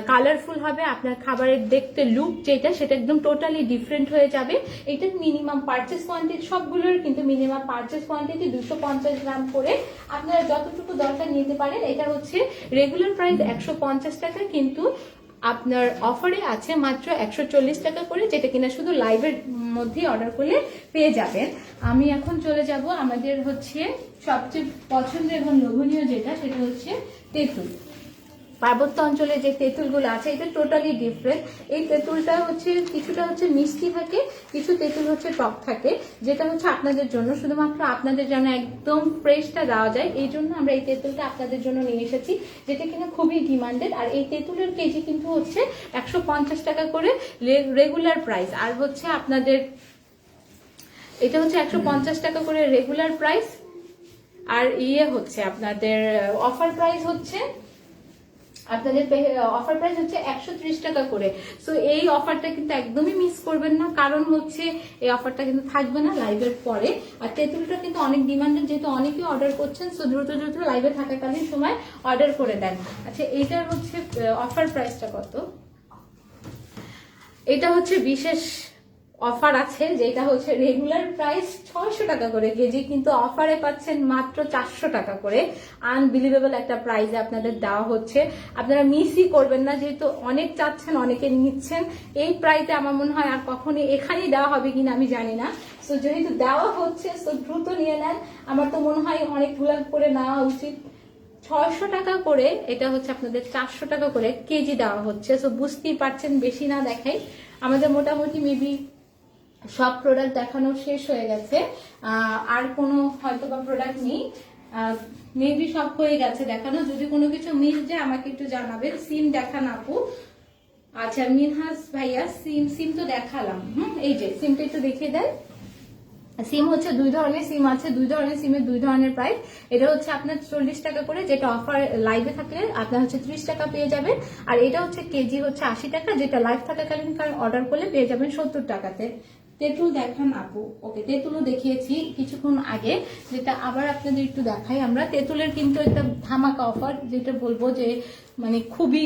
কালারফুল হবে, আপনার খাবারের দেখতে লুক যেটা সেটা একদম টোটালি ডিফারেন্ট হয়ে যাবে। এটার মিনিমাম পারচেস কোয়ান্টিটি, সবগুলোর কিন্তু মিনিমাম পারচেস কোয়ান্টিটি 250 গ্রাম করে আপনারা যতটুকু দরকার নিতে পারেন। এটা হচ্ছে রেগুলার প্রাইস 150 টাকা, কিন্তু আপনার অফারে আছে মাত্র 140 টাকা করে, যেটা কিনা শুধু লাইভের মধ্যেই অর্ডার করলে পেয়ে যাবেন। আমি এখন চলে যাব আমাদের হচ্ছে সবচেয়ে পছন্দের এবং লোভনীয় যেটা, সেটা হচ্ছে তেঁতুল। পার্বত্য অঞ্চলে যে তেঁতুলগুলো আছে এটা টোটালি ডিফারেন্ট। এই তেঁতুলটা হচ্ছে কিছুটা হচ্ছে মিষ্টি থাকে, কিছু তেঁতুল হচ্ছে টক থাকে, যেটা হচ্ছে আপনাদের জন্য, শুধুমাত্র আপনাদের জন্য একদম ফ্রেশটা দেওয়া যায়। এই জন্য আমরা এই তেঁতুলটা আপনাদের জন্য নিয়ে এসেছি, যেটা কিনা খুবই ডিমান্ডেড। আর এই তেঁতুলের কেজি কিন্তু হচ্ছে 150 টাকা করে রেগুলার প্রাইস, আর হচ্ছে আপনাদের এটা হচ্ছে 150 টাকা করে রেগুলার প্রাইস। আর হচ্ছে আপনাদের অফার প্রাইস হচ্ছে আপনাদের অফার প্রাইস হচ্ছে 130 টাকা করে। সো এই অফারটা কিন্তু একদমই মিস করবেন না, কারণ হচ্ছে এই অফারটা কিন্তু থাকবে না লাইভের পরে। আর তেঁতুলটা কিন্তু অনেক ডিমান্ডেড, যেহেতু অনেকেই অর্ডার করছেন, সো দ্রুত দ্রুত লাইভে থাকাকালীন সময় অর্ডার করে দেন। আচ্ছা, এইটার হচ্ছে অফার প্রাইসটা কত? এটা হচ্ছে বিশেষ অফার আছে, যেটা হচ্ছে রেগুলার প্রাইস 600 টাকা করে কেজি, কিন্তু অফারে পাচ্ছেন মাত্র 400 টাকা করে। আনবিলিভেবল একটা প্রাইসে আপনাদের দেওয়া হচ্ছে, আপনারা মিসই করবেন না, যেহেতু অনেক চাচ্ছেন, অনেকে নিচ্ছেন। এই প্রাইসে আমার মনে হয় আর কখনই এখানেই দেওয়া হবে কিনা আমি জানি না। সো যেহেতু দেওয়া হচ্ছে, সো দ্রুত নিয়ে নেন। আমার তো মনে হয় অনেকগুলো করে নেওয়া উচিত। 600 টাকা করে, এটা হচ্ছে আপনাদের 400 টাকা করে কেজি দেওয়া হচ্ছে। সো বুঝতেই পারছেন, বেশি না দেখাই, আমাদের মোটামুটি মেবি সব প্রোডাক্ট দেখানো শেষ হয়ে গেছে। আর কোনো হয়তো বা প্রোডাক্ট নেই, মেবি সব হয়ে গেছে দেখানো। যদি কোনো কিছু মিস যায় আমাকে একটু জানাবেন। সিম দেখান আপু। আচ্ছা মিনহাস ভাইয়া, সিম তো দেখালাম। এই যে সিমটা একটু দেখিয়ে দেন। সিম হচ্ছে 2 ধরনের সিম আছে, 2 ধরনের সিমের 2 ধরনের প্রাইস। এটা হচ্ছে আপনার 40 টাকা করে, যেটা অফার লাইভে থাকলে আপনার হচ্ছে 30 টাকা পেয়ে যাবেন। আর এটা হচ্ছে কেজি হচ্ছে 80 টাকা, যেটা লাইভ থাকাকালীন অর্ডার করলে পেয়ে যাবেন 70 টাকাতে। তেঁতুল দেখান আপু। ওকে, তেঁতুলও দেখিয়েছি কিছুক্ষণ আগে, যেটা আবার আপনাদের একটু দেখাই আমরা। তেঁতুলের কিন্তু একটা ধামাকা অফার, যেটা বলবো যে মানে খুবই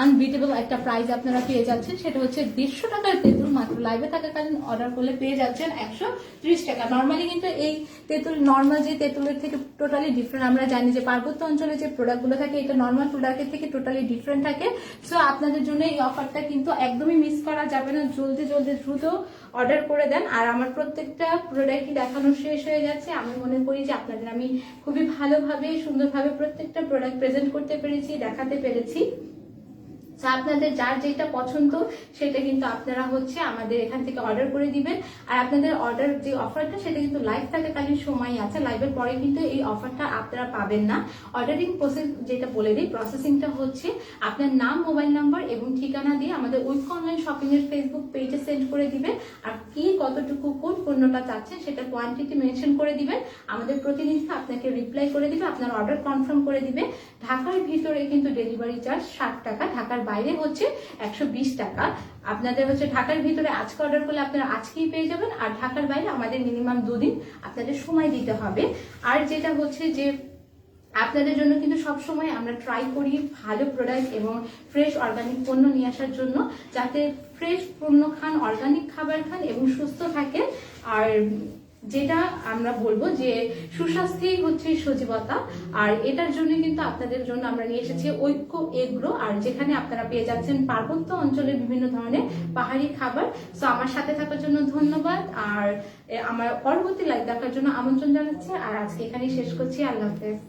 আনবিটেবল একটা প্রাইস আপনারা পেয়ে যাচ্ছেন। সেটা হচ্ছে 150 টাকার তেঁতুল মাত্র লাইভে থাকাকালীন অর্ডার করলে পেয়ে যাচ্ছেন 130 টাকা। নর্মালি কিন্তু এই তেঁতুল নর্মাল যে তেঁতুলের থেকে টোটালি ডিফারেন্ট। আমরা জানি যে পার্বত্য অঞ্চলে যে প্রোডাক্টগুলো থাকে এটা নর্মাল প্রোডাক্টের থেকে টোটালি ডিফারেন্ট থাকে। সো আপনাদের জন্য এই অফারটা কিন্তু একদমই মিস করা যাবে না, জলদি জলদি দ্রুত অর্ডার করে দেন। আর আমার প্রত্যেকটা প্রোডাক্টই দেখানো শেষ হয়ে গেছে। আমি মনে করি যে আপনাদের আমি খুবই ভালোভাবে সুন্দরভাবে প্রত্যেকটা প্রোডাক্ট প্রেজেন্ট করতে পেরেছি, দেখাতে পেরেছি। আপনাদের যার যেটা পছন্দ সেটা কিন্তু আপনারা হচ্ছে আমাদের এখান থেকে অর্ডার করে দিবেন। আর আপনাদের অর্ডার যে অফারটা সেটা কিন্তু লাইভ থাকাকালীন সময় আছে, লাইভের পরে কিন্তু এই অফারটা আপনারা পাবেন না। অর্ডারিং প্রসেস যেটা বলে দিই, প্রসেসিংটা হচ্ছে আপনার নাম, মোবাইল নাম্বার এবং ঠিকানা দিয়ে আমাদের উইথ অনলাইন শপিং এর ফেসবুক পেজে সেন্ড করে দিবেন। আর কি কতটুকু কোন পণ্যটা চাচ্ছেন সেটা কোয়ান্টিটি মেনশন করে দিবেন। আমাদের প্রতিনিধি আপনাকে রিপ্লাই করে দিবে, আপনার অর্ডার কনফার্ম করে দিবে। ঢাকার ভিতরে কিন্তু ডেলিভারি চার্জ 60 টাকা, ঢাকার বাইরে হচ্ছে 120 টাকা। আপনাদের হচ্ছে ঢাকার ভিতরে আজকে অর্ডার করলে আপনারা আজকেই পেয়ে যাবেন, আর ঢাকার বাইরে আমাদের মিনিমাম 2 দিন আপনাদের সময় দিতে হবে। আর যেটা হচ্ছে যে আপনাদের জন্য কিন্তু সবসময় আমরা ট্রাই করি ভালো প্রোডাক্ট এবং ফ্রেশ অর্গানিক পণ্য নিয়ে আসার জন্য, যাতে ফ্রেশ পণ্য খান, অর্গানিক খাবার খান এবং সুস্থ থাকেন। আর যেটা আমরা বলবো যে সুস্বাস্থ্যই হচ্ছে সজীবতা। আর এটার জন্য কিন্তু আপনাদের জন্য আমরা নিয়ে এসেছি ঐক্য এগ্রো, আর যেখানে আপনারা পেয়ে যাচ্ছেন পার্বত্য অঞ্চলের বিভিন্ন ধরনের পাহাড়ি খাবার। তো আমার সাথে থাকার জন্য ধন্যবাদ, আর আমার পরবর্তী লাইভ দেখার জন্য আমন্ত্রণ জানাচ্ছি। আর আজকে এখানেই শেষ করছি। আল্লাহ হাফেজ।